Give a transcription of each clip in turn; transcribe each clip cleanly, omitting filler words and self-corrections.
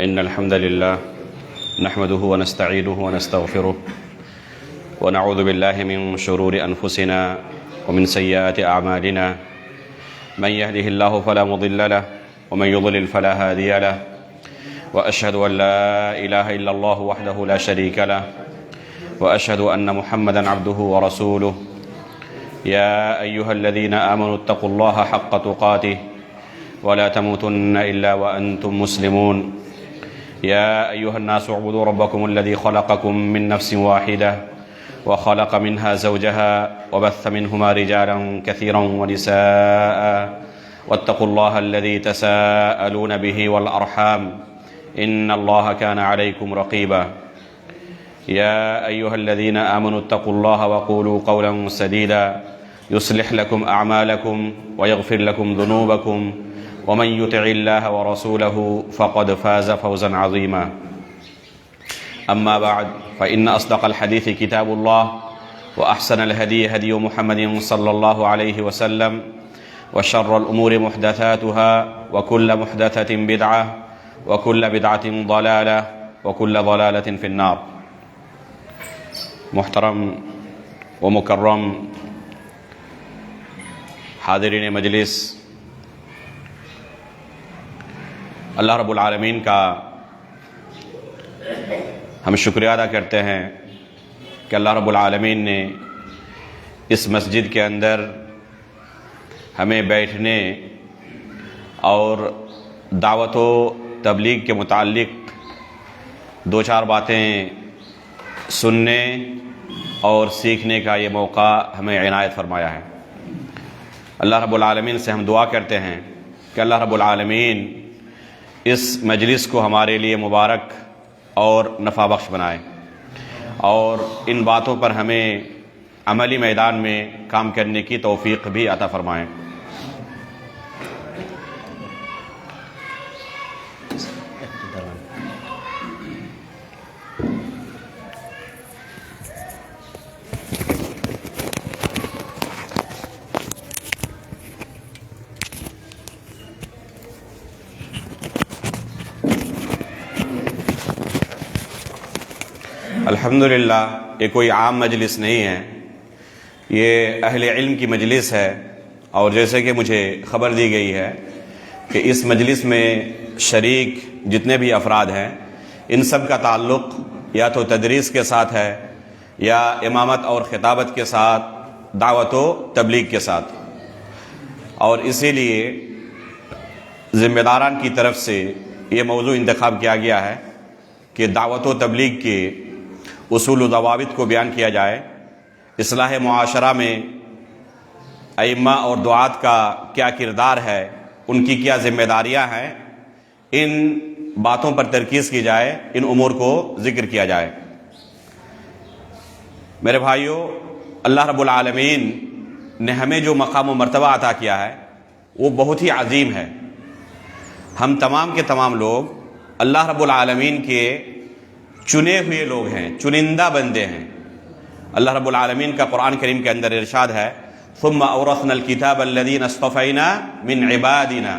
إن الحمد لله نحمده ونستعينه ونستغفره ونعوذ بالله من شرور أنفسنا ومن سيئات أعمالنا من يهده الله فلا مضل له ومن يضلل فلا هادي له وأشهد أن لا إله إلا الله وحده لا شريك له وأشهد أن محمدا عبده ورسوله يا أيها الذين آمنوا اتقوا الله حق تقاته ولا تموتن إلا وأنتم مسلمون يا أيها الناس اعبدوا ربكم الذي خلقكم من نفس واحدة وخلق منها زوجها وبث منهما رجالا كثيرا ونساء واتقوا الله الذي تساءلون به والأرحام إن الله كان عليكم رقيبا يا أيها الذين آمنوا اتقوا الله وقولوا قولا سديدا يصلح لكم أعمالكم ويغفر لكم ذنوبكم ومن يطع الله ورسوله فقد فاز فوزا عظيما أما بعد فإن أصدق الحديث كتاب الله وأحسن الهدي هدي محمد صلى الله عليه وسلم وشر الأمور محدثاتها وكل محدثة بدعة وكل بدعة ضلالة وكل ضلالة في النار. محترم و مکرم حاضرین مجلس، اللہ رب العالمین کا ہم شکریہ ادا کرتے ہیں کہ اللہ رب العالمین نے اس مسجد کے اندر ہمیں بیٹھنے اور دعوت و تبلیغ کے متعلق دو چار باتیں سننے اور سیکھنے کا یہ موقع ہمیں عنایت فرمایا ہے۔ اللہ رب العالمین سے ہم دعا کرتے ہیں کہ اللہ رب العالمین اس مجلس کو ہمارے لیے مبارک اور نفع بخش بنائے اور ان باتوں پر ہمیں عملی میدان میں کام کرنے کی توفیق بھی عطا فرمائیں۔ الحمدللہ یہ کوئی عام مجلس نہیں ہے، یہ اہل علم کی مجلس ہے، اور جیسے کہ مجھے خبر دی گئی ہے کہ اس مجلس میں شریک جتنے بھی افراد ہیں ان سب کا تعلق یا تو تدریس کے ساتھ ہے یا امامت اور خطابت کے ساتھ، دعوت و تبلیغ کے ساتھ، اور اسی لیے ذمہ داران کی طرف سے یہ موضوع انتخاب کیا گیا ہے کہ دعوت و تبلیغ کے اصول و ضوابط کو بیان کیا جائے، اصلاح معاشرہ میں ائمہ اور دعات کا کیا کردار ہے، ان کی کیا ذمہ داریاں ہیں، ان باتوں پر ترکیز کی جائے، ان امور کو ذکر کیا جائے۔ میرے بھائیوں، اللہ رب العالمین نے ہمیں جو مقام و مرتبہ عطا کیا ہے وہ بہت ہی عظیم ہے۔ ہم تمام کے تمام لوگ اللہ رب العالمین کے چنے ہوئے لوگ ہیں، چنندہ بندے ہیں۔ اللہ رب العالمین کا قرآن کریم کے اندر ارشاد ہے ثم اورثنا الکتاب الذین اصطفینا من عبادنا،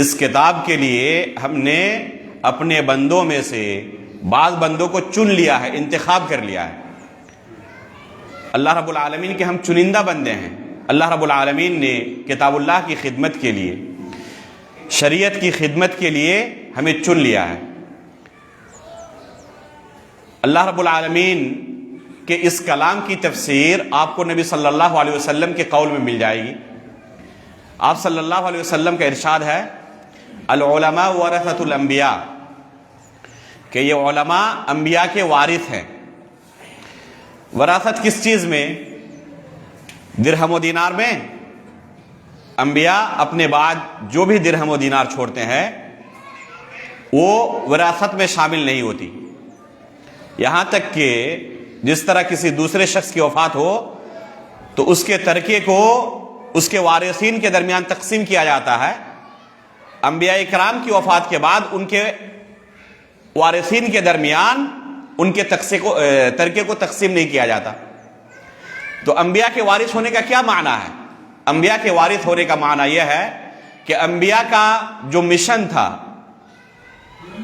اس کتاب کے لیے ہم نے اپنے بندوں میں سے بعض بندوں کو چن لیا ہے، انتخاب کر لیا ہے۔ اللہ رب العالمین کے ہم چنندہ بندے ہیں۔ اللہ رب العالمین نے کتاب اللہ کی خدمت کے لیے، شریعت کی خدمت کے لیے ہمیں چن لیا ہے۔ اللہ رب العالمین کے اس کلام کی تفسیر آپ کو نبی صلی اللہ علیہ وسلم کے قول میں مل جائے گی۔ آپ صلی اللہ علیہ وسلم کا ارشاد ہے العلماء ورثۃ الانبیاء، کہ یہ علماء انبیاء کے وارث ہیں۔ وراثت کس چیز میں؟ درہم و دینار میں۔ انبیاء اپنے بعد جو بھی درہم و دینار چھوڑتے ہیں وہ وراثت میں شامل نہیں ہوتی، یہاں تک کہ جس طرح کسی دوسرے شخص کی وفات ہو تو اس کے ترکے کو اس کے وارثین کے درمیان تقسیم کیا جاتا ہے۔ انبیاء کرام کی وفات کے بعد ان کے وارثین کے درمیان ان کے ترکے کو تقسیم نہیں کیا جاتا۔ تو انبیاء کے وارث ہونے کا کیا معنی ہے؟ انبیاء کے وارث ہونے کا معنی یہ ہے کہ انبیاء کا جو مشن تھا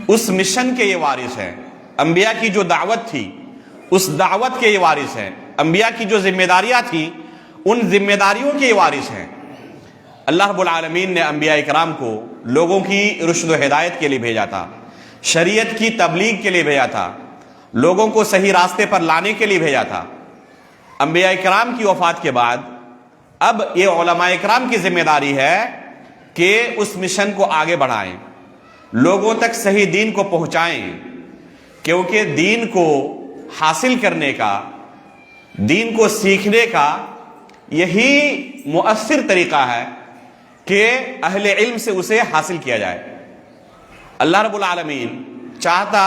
اس مشن کے یہ وارث ہیں، انبیاء کی جو دعوت تھی اس دعوت کے یہ وارث ہیں، انبیاء کی جو ذمہ داریاں تھیں ان ذمہ داریوں کے یہ وارث ہیں۔ اللہ رب العالمین نے انبیاء اکرام کو لوگوں کی رشد و ہدایت کے لیے بھیجا تھا، شریعت کی تبلیغ کے لیے بھیجا تھا، لوگوں کو صحیح راستے پر لانے کے لیے بھیجا تھا۔ انبیاء اکرام کی وفات کے بعد اب یہ علماء اکرام کی ذمہ داری ہے کہ اس مشن کو آگے بڑھائیں، لوگوں تک صحیح دین کو پہنچائیں، کیونکہ دین کو حاصل کرنے کا، دین کو سیکھنے کا یہی مؤثر طریقہ ہے کہ اہل علم سے اسے حاصل کیا جائے۔ اللہ رب العالمین چاہتا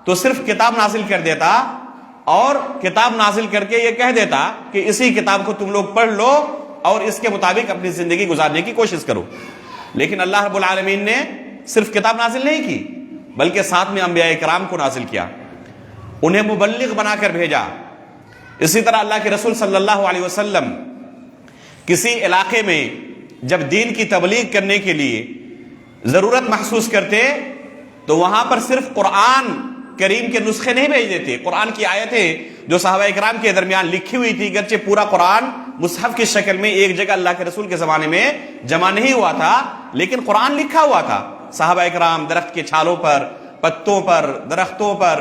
تو صرف کتاب نازل کر دیتا اور کتاب نازل کر کے یہ کہہ دیتا کہ اسی کتاب کو تم لوگ پڑھ لو اور اس کے مطابق اپنی زندگی گزارنے کی کوشش کرو، لیکن اللہ رب العالمین نے صرف کتاب نازل نہیں کی بلکہ ساتھ میں انبیاء اکرام کو نازل کیا، انہیں مبلغ بنا کر بھیجا۔ اسی طرح اللہ کے رسول صلی اللہ علیہ وسلم کسی علاقے میں جب دین کی تبلیغ کرنے کے لیے ضرورت محسوس کرتے تو وہاں پر صرف قرآن کریم کے نسخے نہیں بھیج دیتے، قرآن کی آیتیں جو صحابہ اکرام کے درمیان لکھی ہوئی تھی، گرچہ پورا قرآن مصحف کی شکل میں ایک جگہ اللہ کے رسول کے زمانے میں جمع نہیں ہوا تھا، لیکن قرآن لکھا ہوا تھا۔ صحابہ اکرام درخت کے چھالوں پر، پتوں پر، درختوں پر،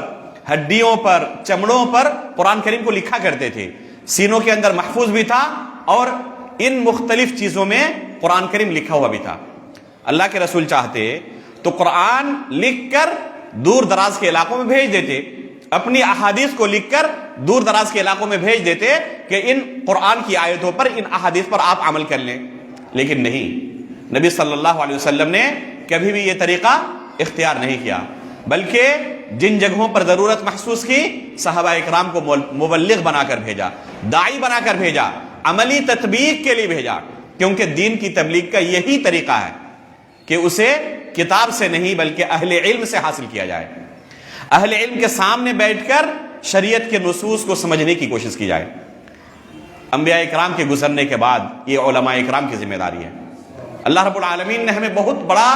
ہڈیوں پر، چمڑوں پر قرآن کریم کو لکھا کرتے تھے، سینوں کے اندر محفوظ بھی تھا اور ان مختلف چیزوں میں قرآن کریم لکھا ہوا بھی تھا۔ اللہ کے رسول چاہتے تو قرآن لکھ کر دور دراز کے علاقوں میں بھیج دیتے، اپنی احادیث کو لکھ کر دور دراز کے علاقوں میں بھیج دیتے کہ ان قرآن کی آیتوں پر، ان احادیث پر آپ عمل کر لیں، لیکن نہیں، نبی صلی اللہ علیہ وسلم نے کبھی بھی یہ طریقہ اختیار نہیں کیا، بلکہ جن جگہوں پر ضرورت محسوس کی صحابہ اکرام کو مبلغ بنا کر بھیجا، داعی بنا کر بھیجا، عملی تطبیق کے لیے بھیجا، کیونکہ دین کی تبلیغ کا یہی طریقہ ہے کہ اسے کتاب سے نہیں بلکہ اہل علم سے حاصل کیا جائے، اہل علم کے سامنے بیٹھ کر شریعت کے نصوص کو سمجھنے کی کوشش کی جائے۔ انبیاء اکرام کے گزرنے کے بعد یہ علماء اکرام کی ذمہ داری ہے۔ اللہ رب العالمین نے ہمیں بہت بڑا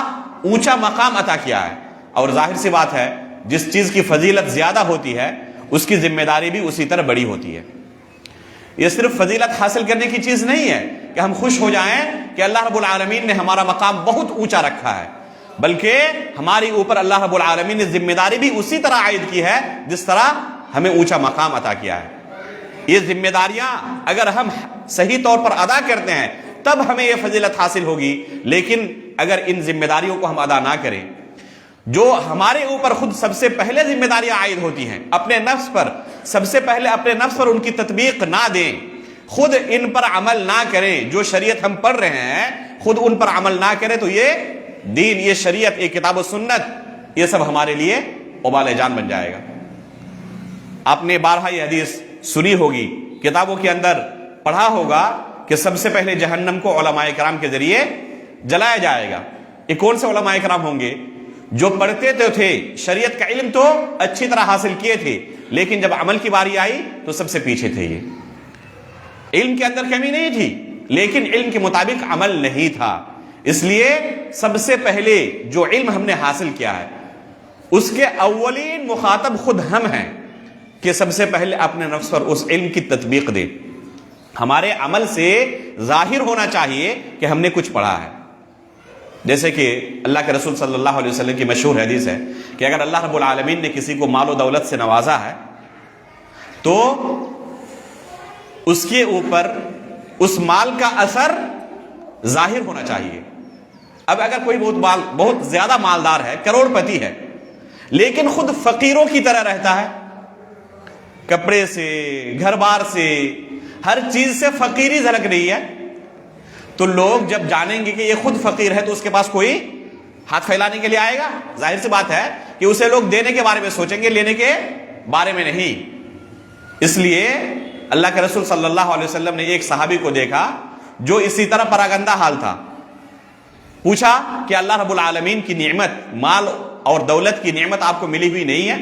اونچا مقام عطا کیا ہے، اور ظاہر سی بات ہے جس چیز کی فضیلت زیادہ ہوتی ہے اس کی ذمہ داری بھی اسی طرح بڑی ہوتی ہے۔ یہ صرف فضیلت حاصل کرنے کی چیز نہیں ہے کہ ہم خوش ہو جائیں کہ اللہ رب العالمین نے ہمارا مقام بہت اونچا رکھا ہے، بلکہ ہماری اوپر اللہ رب العالمین نے ذمہ داری بھی اسی طرح عائد کی ہے جس طرح ہمیں اونچا مقام عطا کیا ہے۔ یہ ذمہ داریاں اگر ہم صحیح طور پر ادا کرتے ہیں تب ہمیں یہ فضیلت حاصل ہوگی، لیکن اگر ان ذمہ داریوں کو ہم ادا نہ کریں، جو ہمارے اوپر خود سب سے پہلے ذمہ داریاں عائد ہوتی ہیں، اپنے نفس پر سب سے پہلے اپنے نفس پر ان کی تطبیق نہ دیں، خود ان پر عمل نہ کریں، جو شریعت ہم پڑھ رہے ہیں خود ان پر عمل نہ کریں، تو یہ دین، یہ شریعت، یہ کتاب و سنت، یہ سب ہمارے لیے وبال جان بن جائے گا۔ آپ نے بارہا یہ حدیث سنی ہوگی، کتابوں کے اندر پڑھا ہوگا کہ سب سے پہلے جہنم کو علماء کرام کے ذریعے جلایا جائے گا۔ یہ کون سے علماء کرام ہوں گے؟ جو پڑھتے تو تھے، شریعت کا علم تو اچھی طرح حاصل کیے تھے، لیکن جب عمل کی باری آئی تو سب سے پیچھے تھے۔ یہ علم کے اندر کمی نہیں تھی لیکن علم کے مطابق عمل نہیں تھا، اس لیے سب سے پہلے جو علم ہم نے حاصل کیا ہے اس کے اولین مخاطب خود ہم ہیں کہ سب سے پہلے اپنے نفس پر اس علم کی تطبیق دیں۔ ہمارے عمل سے ظاہر ہونا چاہیے کہ ہم نے کچھ پڑھا ہے، جیسے کہ اللہ کے رسول صلی اللہ علیہ وسلم کی مشہور حدیث ہے کہ اگر اللہ رب العالمین نے کسی کو مال و دولت سے نوازا ہے تو اس کے اوپر اس مال کا اثر ظاہر ہونا چاہیے۔ اب اگر کوئی بہت زیادہ مالدار ہے، کروڑ پتی ہے، لیکن خود فقیروں کی طرح رہتا ہے، کپڑے سے، گھر بار سے، ہر چیز سے فقیری جھلک رہی ہے، تو لوگ جب جانیں گے کہ یہ خود فقیر ہے تو اس کے پاس کوئی ہاتھ پھیلانے کے لیے آئے گا؟ ظاہر سی بات ہے کہ اسے لوگ دینے کے بارے میں سوچیں گے، لینے کے بارے میں نہیں۔ اس لیے اللہ کے رسول صلی اللہ علیہ وسلم نے ایک صحابی کو دیکھا جو اسی طرح پراگندہ حال تھا، پوچھا کہ اللہ رب العالمین کی نعمت، مال اور دولت کی نعمت آپ کو ملی ہوئی نہیں ہے؟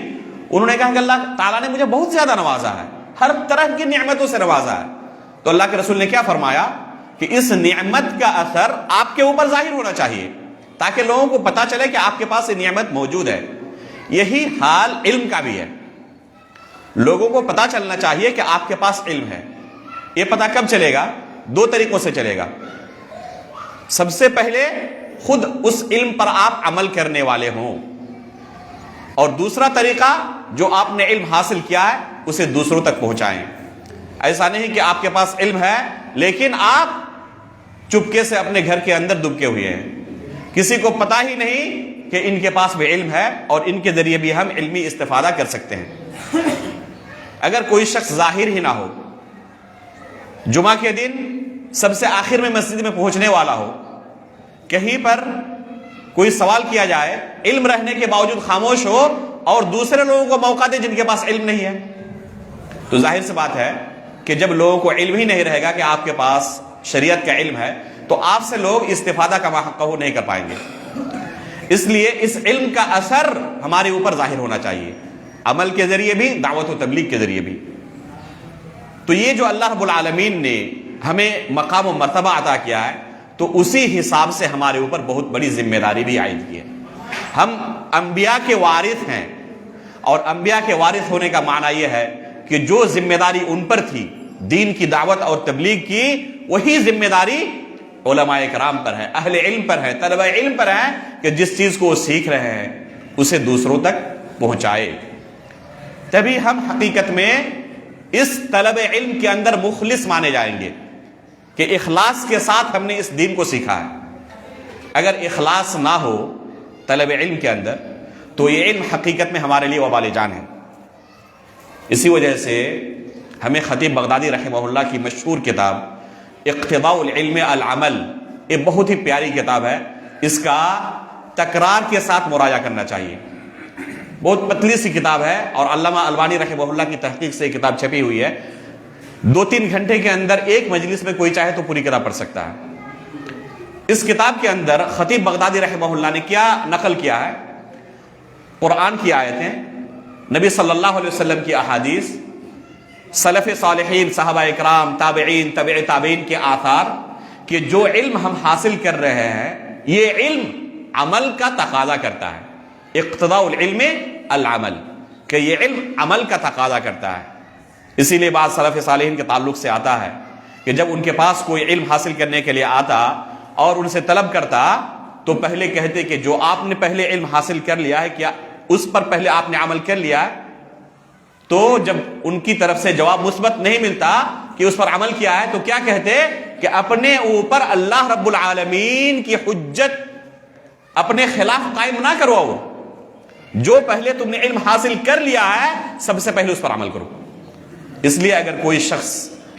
انہوں نے کہا کہ اللہ تعالیٰ نے مجھے بہت زیادہ نوازا ہے، ہر طرح کی نعمتوں سے نوازا ہے۔ تو اللہ کے رسول نے کیا فرمایا کہ اس نعمت کا اثر آپ کے اوپر ظاہر ہونا چاہیے تاکہ لوگوں کو پتا چلے کہ آپ کے پاس یہ نعمت موجود ہے۔ یہی حال علم کا بھی ہے. لوگوں کو پتا چلنا چاہیے کہ آپ کے پاس علم ہے. یہ پتا کب چلے گا؟ دو طریقوں سے چلے گا. سب سے پہلے خود اس علم پر آپ عمل کرنے والے ہوں، اور دوسرا طریقہ جو آپ نے علم حاصل کیا ہے اسے دوسروں تک پہنچائیں. ایسا نہیں کہ آپ کے پاس علم ہے لیکن آپ چپکے سے اپنے گھر کے اندر دبکے ہوئے ہیں، کسی کو پتا ہی نہیں کہ ان کے پاس بھی علم ہے اور ان کے ذریعے بھی ہم علمی استفادہ کر سکتے ہیں. اگر کوئی شخص ظاہر ہی نہ ہو، جمعہ کے دن سب سے آخر میں مسجد میں پہنچنے والا ہو، کہیں پر کوئی سوال کیا جائے علم رہنے کے باوجود خاموش ہو اور دوسرے لوگوں کو موقع دے جن کے پاس علم نہیں ہے، تو ظاہر سی بات ہے کہ جب لوگوں کو علم ہی نہیں رہے گا کہ آپ کے پاس شریعت کا علم ہے تو آپ سے لوگ استفادہ کا حق نہیں کر پائیں گے. اس لیے اس علم کا اثر ہمارے اوپر ظاہر ہونا چاہیے، عمل کے ذریعے بھی، دعوت و تبلیغ کے ذریعے بھی. تو یہ جو اللہ رب العالمین نے ہمیں مقام و مرتبہ عطا کیا ہے تو اسی حساب سے ہمارے اوپر بہت بڑی ذمہ داری بھی عائد کی ہے. ہم انبیاء کے وارث ہیں، اور انبیاء کے وارث ہونے کا معنی یہ ہے کہ جو ذمہ داری ان پر تھی دین کی دعوت اور تبلیغ کی، وہی ذمہ داری علماء کرام پر ہے، اہل علم پر ہے، طلبہ علم پر ہے کہ جس چیز کو وہ سیکھ رہے ہیں اسے دوسروں تک پہنچائے. تبھی ہم حقیقت میں اس طلب علم کے اندر مخلص مانے جائیں گے کہ اخلاص کے ساتھ ہم نے اس دین کو سیکھا ہے. اگر اخلاص نہ ہو طلب علم کے اندر تو یہ علم حقیقت میں ہمارے لیے وبال جان ہے. اسی وجہ سے ہمیں خطیب بغدادی رحمہ اللہ کی مشہور کتاب اقتضاء العلم العمل، یہ بہت ہی پیاری کتاب ہے، اس کا تکرار کے ساتھ مراجعہ کرنا چاہیے. بہت پتلی سی کتاب ہے اور علامہ البانی رحمہ اللہ کی تحقیق سے یہ کتاب چھپی ہوئی ہے. 2-3 گھنٹے کے اندر ایک مجلس میں کوئی چاہے تو پوری کتاب پڑھ سکتا ہے. اس کتاب کے اندر خطیب بغدادی رحمہ اللہ نے کیا نقل کیا ہے؟ قرآن کی آیتیں، نبی صلی اللہ علیہ وسلم کی احادیث، سلف صالحین، صحابہ اکرام، تابعین، تبع تابعین کے آثار، کہ جو علم ہم حاصل کر رہے ہیں یہ علم عمل کا تقاضا کرتا ہے. اقتضاء العلم العمل، کہ یہ علم عمل کا تقاضا کرتا ہے. اسی لیے بعض سلف صالحین کے تعلق سے آتا ہے کہ جب ان کے پاس کوئی علم حاصل کرنے کے لیے آتا اور ان سے طلب کرتا تو پہلے کہتے کہ جو آپ نے پہلے علم حاصل کر لیا ہے کیا اس پر پہلے آپ نے عمل کر لیا ہے؟ تو جب ان کی طرف سے جواب مثبت نہیں ملتا کہ اس پر عمل کیا ہے تو کیا کہتے کہ اپنے اوپر اللہ رب العالمین کی حجت اپنے خلاف قائم نہ کرو، جو پہلے تم نے علم حاصل کر لیا ہے سب سے پہلے اس پر عمل کرو. اس لیے اگر کوئی شخص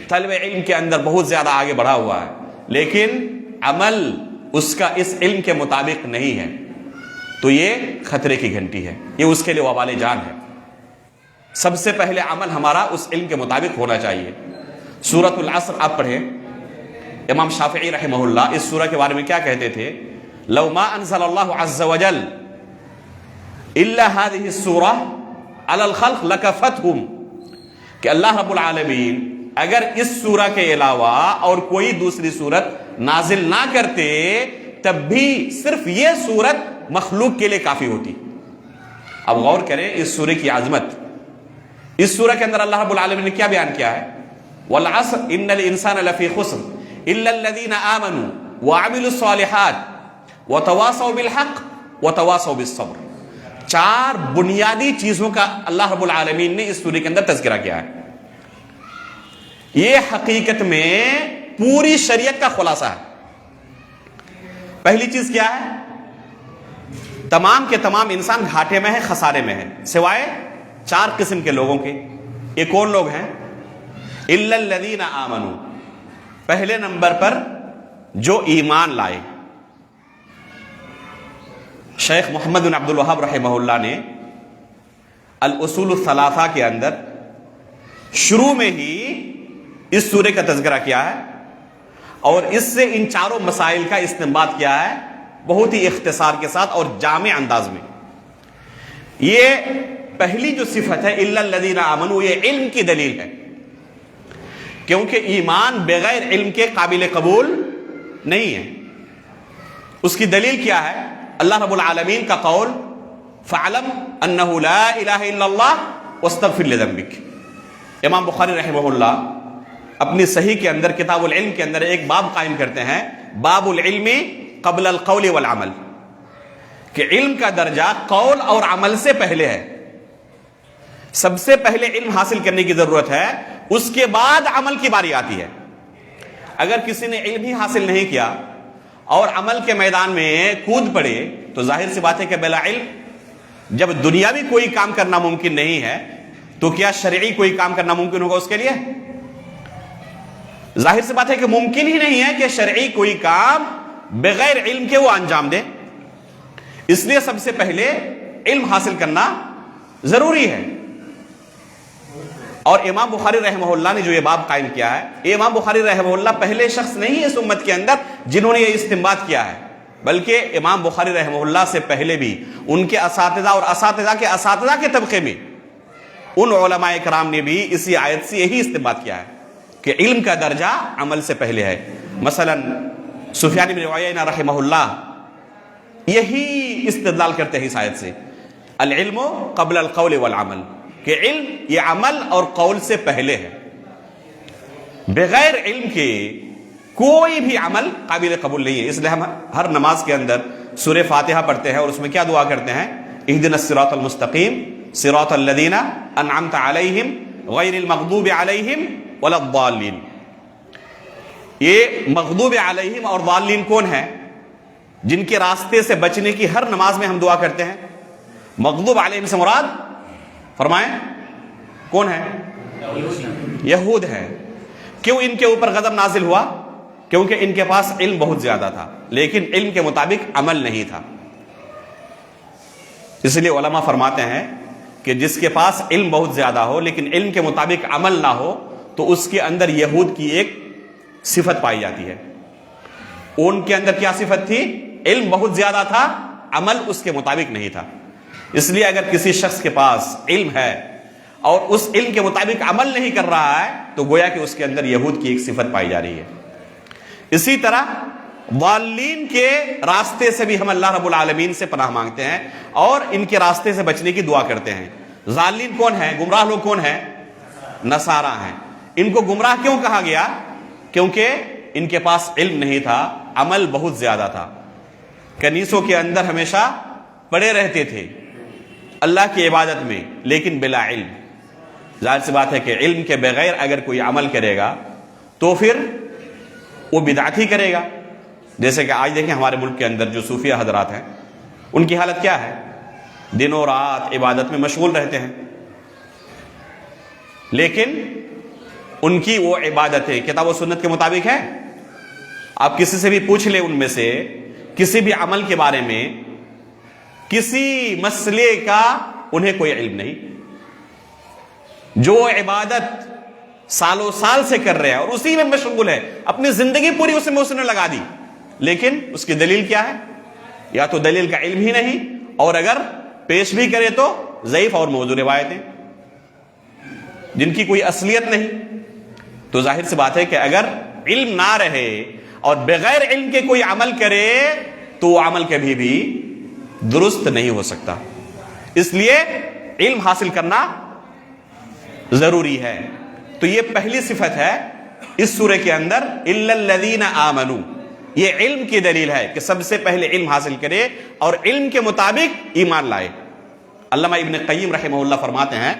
طلب علم کے اندر بہت زیادہ آگے بڑھا ہوا ہے لیکن عمل اس کا اس علم کے مطابق نہیں ہے تو یہ خطرے کی گھنٹی ہے، یہ اس کے لیے وبال جان ہے. سب سے پہلے عمل ہمارا اس علم کے مطابق ہونا چاہیے. سورۃ العصر آپ پڑھیں، امام شافعی رحمہ اللہ اس سورہ کے بارے میں کیا کہتے تھے؟ لو ما انزل اللہ عز وجل الا هذه السورة على الخلق لكفتهم، کہ اللہ رب العالمین اگر اس سورہ کے علاوہ اور کوئی دوسری سورت نازل نہ کرتے تب بھی صرف یہ سورت مخلوق کے لیے کافی ہوتی. اب غور کریں اس سورہ کی عظمت. اس سورہ کے اندر اللہ رب العالمین نے کیا بیان کیا ہے؟ والعصر ان الانسان لفی خسر الا الذین آمنوا وعملوا الصالحات وتواصوا بالحق وتواصوا بالصبر. 4 بنیادی چیزوں کا اللہ رب العالمین نے اس سورہ کے اندر تذکرہ کیا ہے. یہ حقیقت میں پوری شریعت کا خلاصہ ہے. پہلی چیز کیا ہے؟ تمام کے تمام انسان گھاٹے میں ہے، خسارے میں ہے سوائے 4 قسم کے لوگوں کے. یہ کون لوگ ہیں؟ الا الذین آمنوا، پہلے نمبر پر جو ایمان لائے. شیخ محمد بن عبد الوہاب رحمہ اللہ نے الاصول الثلاثہ کے اندر شروع میں ہی اس سورے کا تذکرہ کیا ہے اور اس سے ان 4 مسائل کا استنباط کیا ہے بہت ہی اختصار کے ساتھ اور جامع انداز میں. یہ پہلی جو صفت ہے الا الذین آمنوا، یہ علم کی دلیل ہے، کیونکہ ایمان بغیر علم کے قابل قبول نہیں ہے. اس کی دلیل کیا ہے؟ اللہ رب العالمین کا قول فعلم انہ لا الہ الا اللہ واستغفر لذنبک۔ امام بخاری رحمہ اللہ اپنی صحیح کے اندر کتاب العلم کے اندر ایک باب قائم کرتے ہیں، باب العلم قبل القول والعمل، کہ علم کا درجہ قول اور عمل سے پہلے ہے۔ سب سے پہلے علم حاصل کرنے کی ضرورت ہے، اس کے بعد عمل کی باری آتی ہے۔ اگر کسی نے علم ہی حاصل نہیں کیا اور عمل کے میدان میں کود پڑے تو ظاہر سی بات ہے کہ بلا علم، جب دنیاوی کوئی کام کرنا ممکن نہیں ہے تو کیا شرعی کوئی کام کرنا ممکن ہوگا اس کے لیے؟ ظاہر سی بات ہے کہ ممکن ہی نہیں ہے کہ شرعی کوئی کام بغیر علم کے وہ انجام دے۔ اس لیے سب سے پہلے علم حاصل کرنا ضروری ہے۔ اور امام بخاری رحمہ اللہ نے جو یہ باب قائم کیا ہے، یہ امام بخاری رحمہ اللہ پہلے شخص نہیں ہے اس امت کے اندر جنہوں نے یہ استنباط کیا ہے، بلکہ امام بخاری رحمہ اللہ سے پہلے بھی ان کے اساتذہ اور اساتذہ کے اساتذہ کے طبقے میں ان علماء کرام نے بھی اسی آیت سے یہی استنباط کیا ہے کہ علم کا درجہ عمل سے پہلے ہے۔ مثلا سفیان بن عیینہ رحمہ اللہ یہی استدلال کرتے ہیں اس آیت سے، العلم قبل القول والعمل، کہ علم یہ عمل اور قول سے پہلے ہے۔ بغیر علم کے کوئی بھی عمل قابل قبول نہیں ہے۔ اس لیے ہم ہر نماز کے اندر سورہ فاتحہ پڑھتے ہیں اور اس میں کیا دعا کرتے ہیں؟ اہدنا الصراط المستقیم صراط الذین انعمت علیہم غیر المغضوب علیہم ولا الضالین۔ یہ مغضوب علیہم اور ضالین کون ہیں؟ جن کے راستے سے بچنے کی ہر نماز میں ہم دعا کرتے ہیں۔ مغضوب علیہم سے مراد فرمائیں کون ہے؟ یہود ہے۔ کیوں ان کے اوپر غضب نازل ہوا؟ کیونکہ ان کے پاس علم بہت زیادہ تھا لیکن علم کے مطابق عمل نہیں تھا۔ اس لیے علماء فرماتے ہیں کہ جس کے پاس علم بہت زیادہ ہو لیکن علم کے مطابق عمل نہ ہو تو اس کے اندر یہود کی ایک صفت پائی جاتی ہے۔ ان کے اندر کیا صفت تھی؟ علم بہت زیادہ تھا، عمل اس کے مطابق نہیں تھا۔ اس لیے اگر کسی شخص کے پاس علم ہے اور اس علم کے مطابق عمل نہیں کر رہا ہے تو گویا کہ اس کے اندر یہود کی ایک صفت پائی جا رہی ہے۔ اسی طرح ضالین کے راستے سے بھی ہم اللہ رب العالمین سے پناہ مانگتے ہیں اور ان کے راستے سے بچنے کی دعا کرتے ہیں۔ ضالین کون ہیں؟ گمراہ لوگ کون ہیں؟ نصارہ ہیں۔ ان کو گمراہ کیوں کہا گیا؟ کیونکہ ان کے پاس علم نہیں تھا، عمل بہت زیادہ تھا، کنیسوں کے اندر ہمیشہ پڑے رہتے تھے اللہ کی عبادت میں لیکن بلا علم۔ ظاہر سی بات ہے کہ علم کے بغیر اگر کوئی عمل کرے گا تو پھر وہ بدعت ہی کرے گا۔ جیسے کہ آج دیکھیں ہمارے ملک کے اندر جو صوفیہ حضرات ہیں ان کی حالت کیا ہے؟ دن و رات عبادت میں مشغول رہتے ہیں لیکن ان کی وہ عبادتیں کتاب و سنت کے مطابق ہے؟ آپ کسی سے بھی پوچھ لیں ان میں سے کسی بھی عمل کے بارے میں، کسی مسئلے کا انہیں کوئی علم نہیں۔ جو عبادت سالوں سال سے کر رہے ہیں اور اسی میں مشغول ہے، اپنی زندگی پوری اس نے لگا دی، لیکن اس کی دلیل کیا ہے؟ یا تو دلیل کا علم ہی نہیں، اور اگر پیش بھی کرے تو ضعیف اور موضوع روایتیں جن کی کوئی اصلیت نہیں۔ تو ظاہر سی بات ہے کہ اگر علم نہ رہے اور بغیر علم کے کوئی عمل کرے تو وہ عمل کبھی بھی درست نہیں ہو سکتا۔ اس لیے علم حاصل کرنا ضروری ہے۔ تو یہ پہلی صفت ہے اس سورہ کے اندر، الا الذین آمنوا، یہ علم کی دلیل ہے کہ سب سے پہلے علم حاصل کرے اور علم کے مطابق ایمان لائے۔ علامہ ابن قیم رحمہ اللہ فرماتے ہیں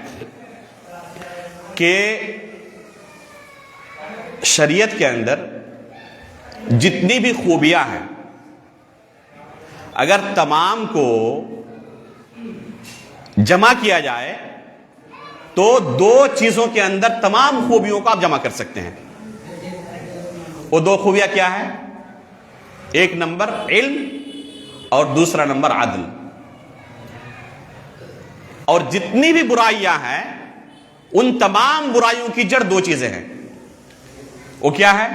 کہ شریعت کے اندر جتنی بھی خوبیاں ہیں اگر تمام کو جمع کیا جائے تو دو چیزوں کے اندر تمام خوبیوں کو آپ جمع کر سکتے ہیں۔ وہ دو خوبیاں کیا ہیں؟ ایک نمبر علم اور دوسرا نمبر عدل۔ اور جتنی بھی برائیاں ہیں ان تمام برائیوں کی جڑ دو چیزیں ہیں۔ وہ کیا ہے؟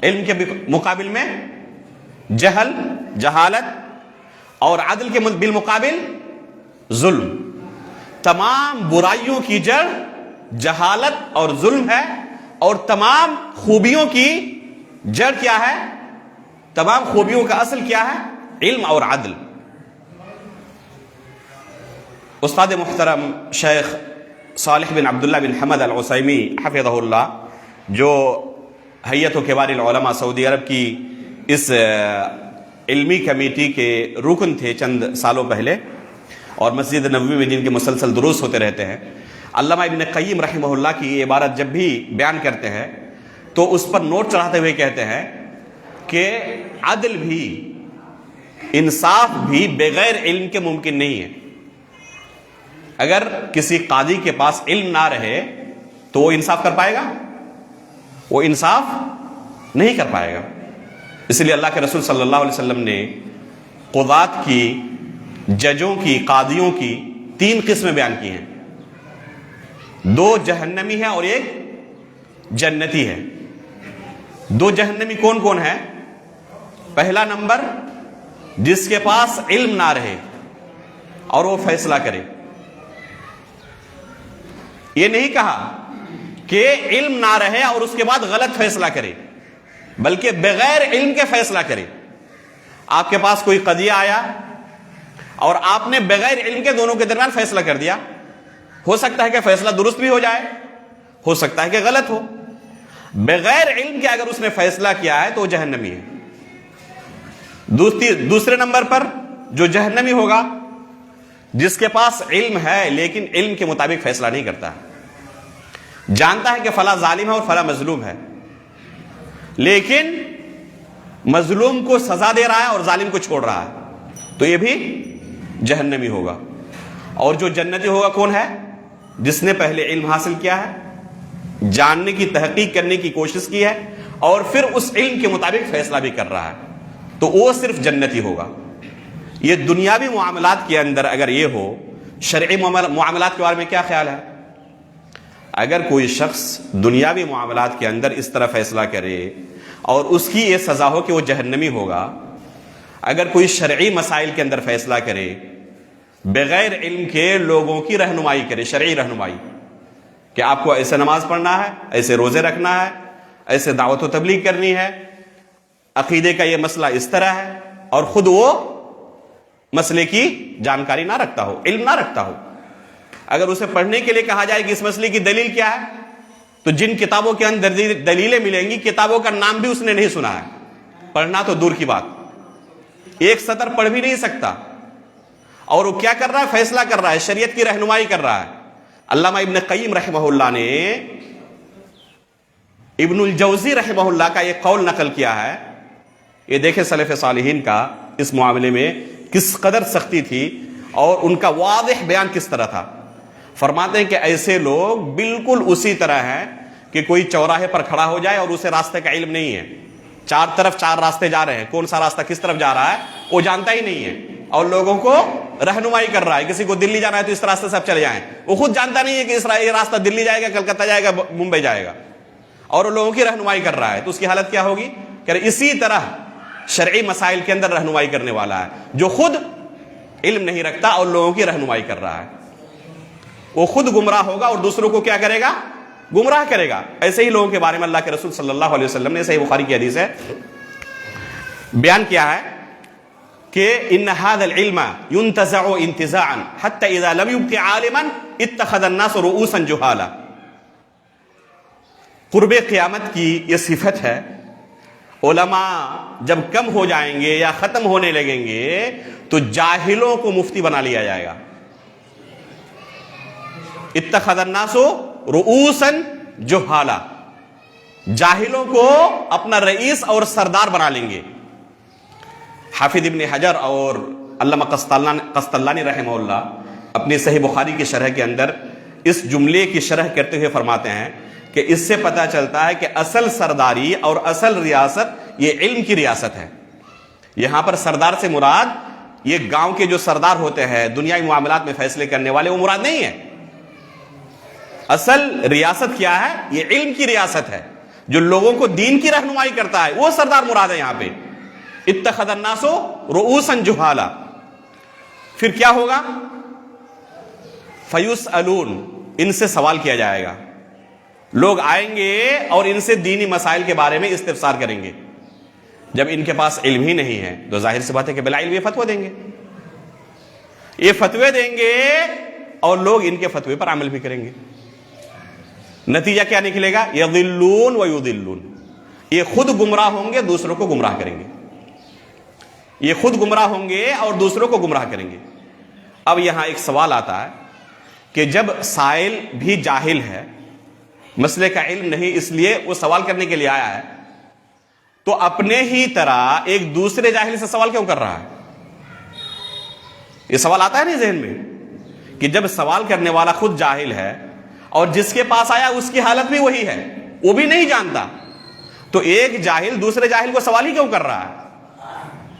علم کے مقابل میں جہل، جہالت، اور عدل کے بالمقابل ظلم۔ تمام برائیوں کی جڑ جہالت اور ظلم ہے، اور تمام خوبیوں کی جڑ کیا ہے؟ تمام خوبیوں کا اصل کیا ہے؟ علم اور عدل۔ استاد محترم شیخ صالح بن عبداللہ بن حمد العثیمی حفظہ اللہ، جو ہیئت و کبار العلماء سعودی عرب کی اس علمی کمیٹی کے رکن تھے چند سالوں پہلے، اور مسجد نبوی میں جن کے مسلسل دروس ہوتے رہتے ہیں، علامہ ابن قیم رحمہ اللہ کی یہ عبارت جب بھی بیان کرتے ہیں تو اس پر نوٹ چڑھاتے ہوئے کہتے ہیں کہ عدل بھی، انصاف بھی بغیر علم کے ممکن نہیں ہے۔ اگر کسی قاضی کے پاس علم نہ رہے تو وہ انصاف کر پائے گا؟ وہ انصاف نہیں کر پائے گا۔ اس لیے اللہ کے رسول صلی اللہ علیہ وسلم نے قضات کی، ججوں کی، قاضیوں کی 3 قسمیں بیان کی ہیں، 2 جہنمی ہیں اور 1 جنتی ہے۔ 2 جہنمی کون کون ہیں؟ پہلا نمبر، جس کے پاس علم نہ رہے اور وہ فیصلہ کرے۔ یہ نہیں کہا کہ علم نہ رہے اور اس کے بعد غلط فیصلہ کرے، بلکہ بغیر علم کے فیصلہ کرے۔ آپ کے پاس کوئی قضیہ آیا اور آپ نے بغیر علم کے دونوں کے درمیان فیصلہ کر دیا، ہو سکتا ہے کہ فیصلہ درست بھی ہو جائے، ہو سکتا ہے کہ غلط ہو۔ بغیر علم کے اگر اس نے فیصلہ کیا ہے تو وہ جہنمی ہے۔ دوسرے نمبر پر جو جہنمی ہوگا، جس کے پاس علم ہے لیکن علم کے مطابق فیصلہ نہیں کرتا، جانتا ہے کہ فلاں ظالم ہے اور فلاں مظلوم ہے، لیکن مظلوم کو سزا دے رہا ہے اور ظالم کو چھوڑ رہا ہے، تو یہ بھی جہنمی ہوگا۔ اور جو جنتی ہوگا کون ہے؟ جس نے پہلے علم حاصل کیا ہے، جاننے کی تحقیق کرنے کی کوشش کی ہے اور پھر اس علم کے مطابق فیصلہ بھی کر رہا ہے، تو وہ صرف جنتی ہوگا۔ یہ دنیاوی معاملات کے اندر اگر یہ ہو، شرعی معاملات کے بارے میں کیا خیال ہے؟ اگر کوئی شخص دنیاوی معاملات کے اندر اس طرح فیصلہ کرے اور اس کی یہ سزا ہو کہ وہ جہنمی ہوگا، اگر کوئی شرعی مسائل کے اندر فیصلہ کرے بغیر علم کے، لوگوں کی رہنمائی کرے، شرعی رہنمائی، کہ آپ کو ایسے نماز پڑھنا ہے، ایسے روزے رکھنا ہے، ایسے دعوت و تبلیغ کرنی ہے، عقیدے کا یہ مسئلہ اس طرح ہے، اور خود وہ مسئلے کی جانکاری نہ رکھتا ہو، علم نہ رکھتا ہو، اگر اسے پڑھنے کے لیے کہا جائے کہ اس مسئلے کی دلیل کیا ہے، تو جن کتابوں کے اندر دلیلیں ملیں گی، کتابوں کا نام بھی اس نے نہیں سنا ہے، پڑھنا تو دور کی بات، 1 سطر پڑھ بھی نہیں سکتا، اور وہ کیا کر رہا ہے؟ فیصلہ کر رہا ہے، شریعت کی رہنمائی کر رہا ہے۔ علامہ ابن قیم رحمہ اللہ نے ابن الجوزی رحمہ اللہ کا یہ قول نقل کیا ہے، یہ دیکھیں سلف صالحین کا اس معاملے میں کس قدر سختی تھی اور ان کا واضح بیان کس طرح تھا۔ فرماتے ہیں کہ ایسے لوگ بالکل اسی طرح ہیں کہ کوئی چوراہے پر کھڑا ہو جائے اور اسے راستے کا علم نہیں ہے، 4 طرف 4 راستے جا رہے ہیں، کون سا راستہ کس طرف جا رہا ہے وہ جانتا ہی نہیں ہے، اور لوگوں کو رہنمائی کر رہا ہے۔ کسی کو دلی جانا ہے تو اس راستے سے آپ چلے جائیں، وہ خود جانتا نہیں ہے کہ یہ راستہ دلی جائے گا، کلکتہ جائے گا، ممبئی جائے گا، اور وہ لوگوں کی رہنمائی کر رہا ہے، تو اس کی حالت کیا ہوگی؟ کہ اسی طرح شرعی مسائل کے اندر رہنمائی کرنے والا ہے، جو خود علم نہیں رکھتا اور لوگوں کی رہنمائی کر رہا ہے، وہ خود گمراہ ہوگا اور دوسروں کو کیا کرے گا؟ گمراہ کرے گا۔ ایسے ہی لوگوں کے بارے میں اللہ کے رسول صلی اللہ علیہ وسلم نے، صحیح بخاری کی حدیث ہے، بیان کیا ہے کہ ان هذا العلم ينتزع انتزاعا حتى اذا لم يبق عالما اتخذ الناس رؤوسا جهالا۔ قرب قیامت کی یہ صفت ہے، علماء جب کم ہو جائیں گے یا ختم ہونے لگیں گے تو جاہلوں کو مفتی بنا لیا جائے گا۔ اتخذ الناس رؤوسا جهالا، جاہلوں کو اپنا رئیس اور سردار بنا لیں گے۔ حافظ ابن حجر اور علامہ قسطلانی رحمہ اللہ اپنی صحیح بخاری کی شرح کے اندر اس جملے کی شرح کرتے ہوئے فرماتے ہیں کہ اس سے پتہ چلتا ہے کہ اصل سرداری اور اصل ریاست یہ علم کی ریاست ہے۔ یہاں پر سردار سے مراد یہ گاؤں کے جو سردار ہوتے ہیں، دنیائی معاملات میں فیصلے کرنے والے، وہ مراد نہیں ہے۔ اصل ریاست کیا ہے؟ یہ علم کی ریاست ہے، جو لوگوں کو دین کی رہنمائی کرتا ہے، وہ سردار مراد ہے یہاں پہ۔ اتخذ الناس رؤوسا جہالا، پھر کیا ہوگا؟ فیسألون، ان سے سوال کیا جائے گا، لوگ آئیں گے اور ان سے دینی مسائل کے بارے میں استفسار کریں گے۔ جب ان کے پاس علم ہی نہیں ہے تو ظاہر سی بات ہے کہ بلا علم یہ فتوی دیں گے، یہ فتوی دیں گے اور لوگ ان کے فتوے پر عمل بھی کریں گے. نتیجہ کیا نکلے گا؟ یضلون و یضلون. یہ خود گمراہ ہوں گے، دوسروں کو گمراہ کریں گے. یہ خود گمراہ ہوں گے اور دوسروں کو گمراہ کریں گے. اب یہاں ایک سوال آتا ہے کہ جب سائل بھی جاہل ہے، مسئلے کا علم نہیں، اس لیے وہ سوال کرنے کے لیے آیا ہے، تو اپنے ہی طرح ایک دوسرے جاہل سے سوال کیوں کر رہا ہے؟ یہ سوال آتا ہے نہیں ذہن میں کہ جب سوال کرنے والا خود جاہل ہے اور جس کے پاس آیا اس کی حالت بھی وہی ہے، وہ بھی نہیں جانتا، تو ایک جاہل دوسرے جاہل کو سوال ہی کیوں کر رہا ہے؟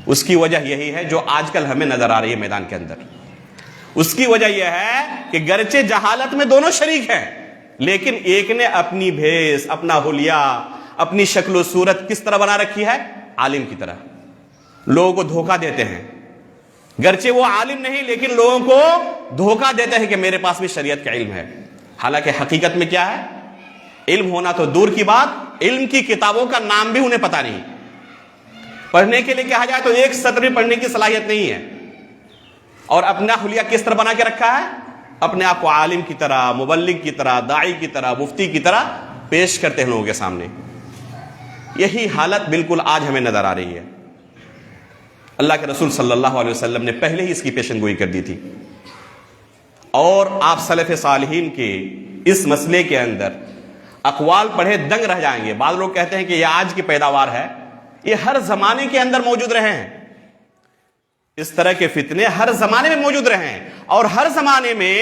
اس کی وجہ یہی ہے جو آج کل ہمیں نظر آ رہی ہے میدان کے اندر. اس کی وجہ یہ ہے کہ گرچہ جہالت میں دونوں شریک ہیں، لیکن ایک نے اپنی بھیس، اپنا حلیہ، اپنی شکل و صورت کس طرح بنا رکھی ہے؟ عالم کی طرح. لوگوں کو دھوکہ دیتے ہیں، گرچہ وہ عالم نہیں لیکن لوگوں کو دھوکہ دیتے ہیں کہ میرے پاس بھی شریعت کا علم ہے. حالانکہ حقیقت میں کیا ہے؟ علم ہونا تو دور کی بات، علم کی کتابوں کا نام بھی انہیں پتہ نہیں. پڑھنے کے لیے کہا جائے تو ایک سطر بھی پڑھنے کی صلاحیت نہیں ہے. اور اپنا حلیہ کس طرح بنا کے رکھا ہے؟ اپنے آپ کو عالم کی طرح، مبلغ کی طرح، داعی کی طرح، مفتی کی طرح پیش کرتے ہیں لوگوں کے سامنے. یہی حالت بالکل آج ہمیں نظر آ رہی ہے. اللہ کے رسول صلی اللہ علیہ وسلم نے پہلے ہی اس کی پیشن گوئی کر دی تھی، اور آپ سلف صالحین کے اس مسئلے کے اندر اقوال پڑھے دنگ رہ جائیں گے. بعض لوگ کہتے ہیں کہ یہ آج کی پیداوار ہے، یہ ہر زمانے کے اندر موجود رہے ہیں. اس طرح کے فتنے ہر زمانے میں موجود رہے ہیں، اور ہر زمانے میں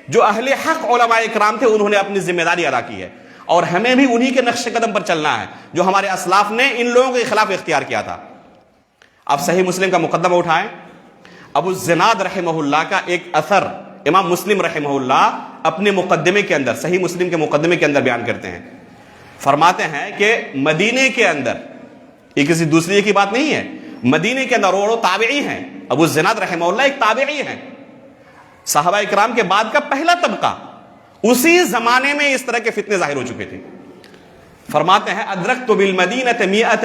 جو اہل حق علماء اکرام تھے انہوں نے اپنی ذمہ داری ادا کی ہے، اور ہمیں بھی انہی کے نقش قدم پر چلنا ہے جو ہمارے اسلاف نے ان لوگوں کے خلاف اختیار کیا تھا. آپ صحیح مسلم کا مقدمہ اٹھائیں. ابو الزناد رحمہ اللہ کا ایک اثر امام مسلم رحمہ اللہ اپنے مقدمے کے اندر، صحیح مسلم کے مقدمے کے اندر بیان کرتے ہیں. فرماتے ہیں کہ مدینے کے اندر، یہ کسی دوسری کی بات نہیں ہے، مدینے کے اندر وہ تابعی ہیں. ابو الزناد رحمہ اللہ ایک تابعی ہیں، صحابہ اکرام کے بعد کا پہلا طبقہ. اسی زمانے میں اس طرح کے فتنے ظاہر ہو چکے تھے. فرماتے ہیں ادرکت بالمدینہ مئۃ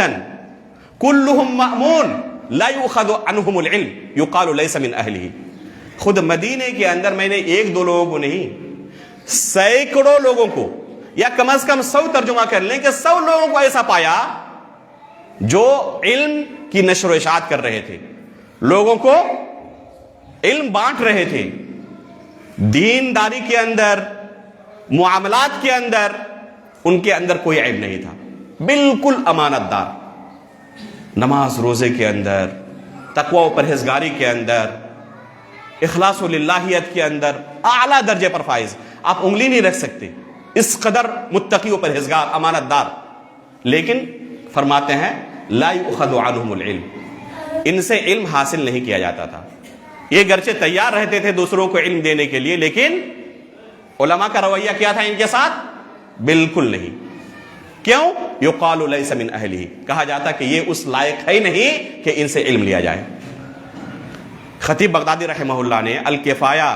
کلہم مأمون لا یؤخذ عنہم العلم یقال لیس من اہلہ. خود مدینے کے اندر میں نے ایک دو لوگوں کو نہیں، سینکڑوں لوگوں کو، یا کم از کم 100 ترجمہ کر لیں کہ 100 لوگوں کو ایسا پایا جو علم کی نشر و اشاعت کر رہے تھے، لوگوں کو علم بانٹ رہے تھے، دینداری کے اندر، معاملات کے اندر ان کے اندر کوئی عیب نہیں تھا، بالکل امانت دار، نماز روزے کے اندر، تقوی و پرہیزگاری کے اندر، اخلاص و للہیت کے اندر اعلیٰ درجے پر فائز. آپ انگلی نہیں رکھ سکتے، اس قدر متقی و پرہیزگار، امانت دار. لیکن فرماتے ہیں لا یؤخذ عنہم العلم، ان سے علم حاصل نہیں کیا جاتا تھا. یہ گرچہ تیار رہتے تھے دوسروں کو علم دینے کے لیے، لیکن علماء کا رویہ کیا تھا ان کے ساتھ؟ بالکل نہیں. کیوں؟ یقال لیس من اہلہ، کہا جاتا کہ یہ اس لائق ہے نہیں کہ ان سے علم لیا جائے. خطیب بغدادی رحمہ اللہ نے الکفایہ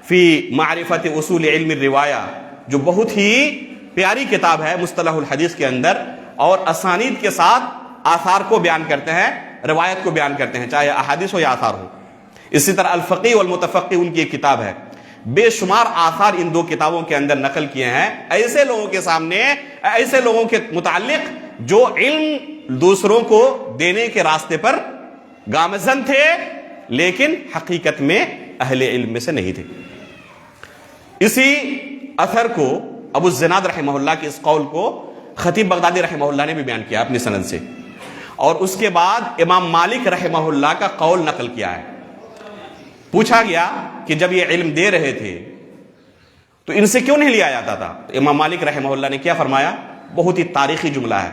فی معرفت اصول علم الروایہ، جو بہت ہی پیاری کتاب ہے مصطلح الحدیث کے اندر، اور اسانید کے ساتھ آثار کو بیان کرتے ہیں، روایت کو بیان کرتے ہیں، چاہے احادیث ہو یا آثار ہو. اسی طرح الفقی والمتفقی ان کی ایک کتاب ہے. بے شمار آثار ان دو کتابوں کے اندر نقل کیے ہیں ایسے لوگوں کے سامنے، ایسے لوگوں کے متعلق جو علم دوسروں کو دینے کے راستے پر گامزن تھے لیکن حقیقت میں اہل علم میں سے نہیں تھے. اسی اثر کو ابو الزناد رحمہ اللہ کے اس قول کو خطیب بغدادی رحمہ اللہ نے بھی بیان کیا اپنی سند سے، اور اس کے بعد امام مالک رحمہ اللہ کا قول نقل کیا ہے. پوچھا گیا کہ جب یہ علم دے رہے تھے تو ان سے کیوں نہیں لیا جاتا تھا؟ تو امام مالک رحمہ اللہ نے کیا فرمایا؟ بہت ہی تاریخی جملہ ہے.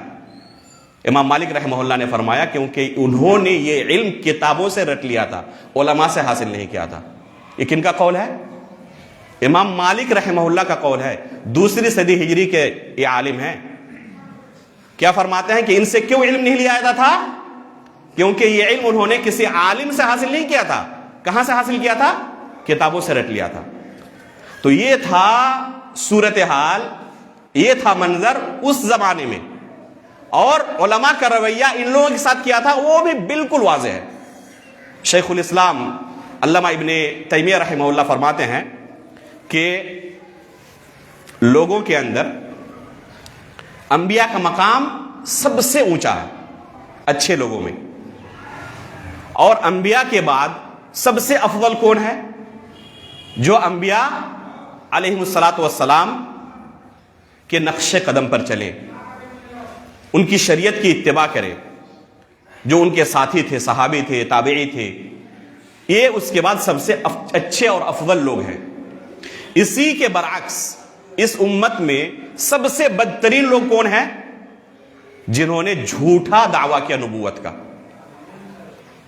امام مالک رحمہ اللہ نے فرمایا کیونکہ انہوں نے یہ علم کتابوں سے رٹ لیا تھا، علماء سے حاصل نہیں کیا تھا. یہ کن کا قول ہے؟ امام مالک رحمہ اللہ کا قول ہے. 2 صدی ہجری کے یہ عالم ہیں. کیا فرماتے ہیں کہ ان سے کیوں علم نہیں لیا جاتا تھا؟ کیونکہ یہ علم انہوں نے کسی عالم سے حاصل نہیں کیا تھا. کہاں سے حاصل کیا تھا؟ کتابوں سے رٹ لیا تھا. تو یہ تھا صورتحال، یہ تھا منظر اس زمانے میں، اور علماء کا رویہ ان لوگوں کے ساتھ کیا تھا وہ بھی بالکل واضح ہے. شیخ الاسلام علامہ ابن تیمیہ رحمہ اللہ فرماتے ہیں کہ لوگوں کے اندر انبیاء کا مقام سب سے اونچا ہے اچھے لوگوں میں، اور انبیاء کے بعد سب سے افضل کون ہے؟ جو انبیاء علیہم الصلاۃ والسلام کے نقش قدم پر چلے، ان کی شریعت کی اتباع کرے، جو ان کے ساتھی تھے، صحابی تھے، تابعی تھے، یہ اس کے بعد سب سے اچھے اور افضل لوگ ہیں۔ اسی کے برعکس اس امت میں سب سے بدترین لوگ کون ہیں؟ جنہوں نے جھوٹا دعویٰ کیا نبوت کا۔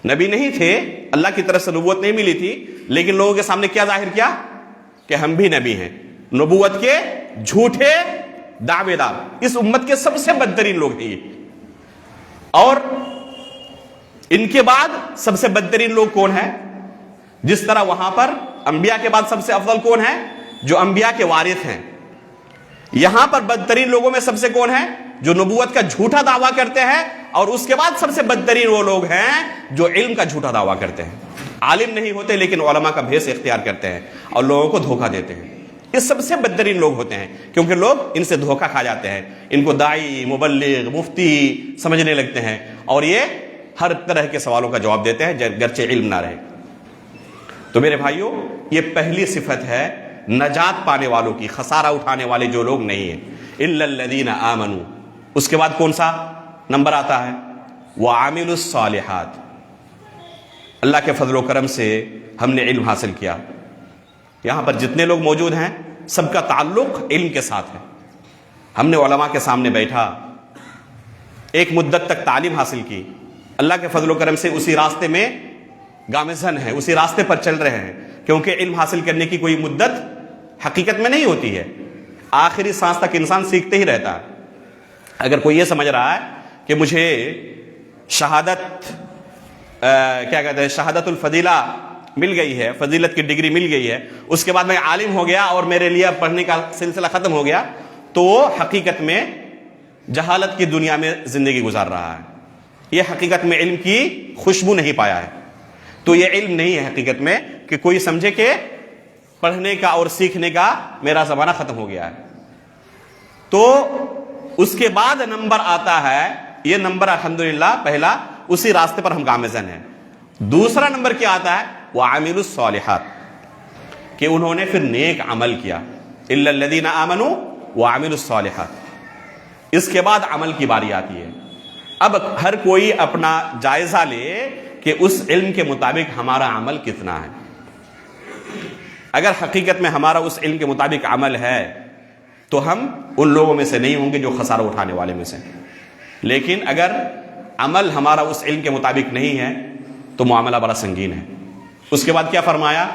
نبی نہیں تھے، اللہ کی طرف سے نبوت نہیں ملی تھی، لیکن لوگوں کے سامنے کیا ظاہر کیا؟ کہ ہم بھی نبی ہیں، نبوت کے جھوٹے دعوے دار۔ اس امت کے سب سے بدترین لوگ ہیں یہ۔ اور ان کے بعد سب سے بدترین لوگ کون ہیں؟ جس طرح وہاں پر انبیاء کے بعد سب سے افضل کون ہیں؟ جو انبیاء کے وارث ہیں۔ یہاں پر بدترین لوگوں میں سب سے کون ہیں؟ جو نبوت کا جھوٹا دعویٰ کرتے ہیں، اور اس کے بعد سب سے بدترین وہ لوگ ہیں جو علم کا جھوٹا دعویٰ کرتے ہیں، عالم نہیں ہوتے لیکن علماء کا بھیس اختیار کرتے ہیں اور لوگوں کو دھوکہ دیتے ہیں۔ یہ سب سے بدترین لوگ ہوتے ہیں، کیونکہ لوگ ان سے دھوکہ کھا جاتے ہیں، ان کو داعی، مبلغ، مفتی سمجھنے لگتے ہیں، اور یہ ہر طرح کے سوالوں کا جواب دیتے ہیں گرچہ علم نہ رہے۔ تو میرے بھائیوں، یہ پہلی صفت ہے نجات پانے والوں کی، خسارہ اٹھانے والے جو لوگ نہیں ہیں، الا الذین آمنوا۔ اس کے بعد کون سا نمبر آتا ہے؟ وعاملوا الصالحات۔ اللہ کے فضل و کرم سے ہم نے علم حاصل کیا۔ یہاں پر جتنے لوگ موجود ہیں سب کا تعلق علم کے ساتھ ہے۔ ہم نے علماء کے سامنے بیٹھا، ایک مدت تک تعلیم حاصل کی، اللہ کے فضل و کرم سے اسی راستے میں گامزن ہیں، اسی راستے پر چل رہے ہیں، کیونکہ علم حاصل کرنے کی کوئی مدت حقیقت میں نہیں ہوتی ہے، آخری سانس تک انسان سیکھتے ہی رہتا ہے۔ اگر کوئی یہ سمجھ رہا ہے کہ مجھے شہادت کیا کہتے ہیں، شہادت الفضیلہ مل گئی ہے، فضیلت کی ڈگری مل گئی ہے، اس کے بعد میں عالم ہو گیا اور میرے لیے پڑھنے کا سلسلہ ختم ہو گیا، تو وہ حقیقت میں جہالت کی دنیا میں زندگی گزار رہا ہے، یہ حقیقت میں علم کی خوشبو نہیں پایا ہے۔ تو یہ علم نہیں ہے حقیقت میں کہ کوئی سمجھے کہ پڑھنے کا اور سیکھنے کا میرا زمانہ ختم ہو گیا ہے۔ تو اس کے بعد نمبر آتا ہے، یہ نمبر الحمدللہ پہلا، اسی راستے پر ہم گامزن ہیں۔ دوسرا نمبر کیا آتا ہے؟ وعاملوا الصالحات، کہ انہوں نے پھر نیک عمل کیا، الا الذین آمنوا وعاملوا الصالحات۔ اس کے بعد عمل کی باری آتی ہے۔ اب ہر کوئی اپنا جائزہ لے کہ اس علم کے مطابق ہمارا عمل کتنا ہے۔ اگر حقیقت میں ہمارا اس علم کے مطابق عمل ہے تو ہم ان لوگوں میں سے نہیں ہوں گے جو خسارہ اٹھانے والے میں سے، لیکن اگر عمل ہمارا اس علم کے مطابق نہیں ہے تو معاملہ بڑا سنگین ہے۔ اس کے بعد کیا فرمایا؟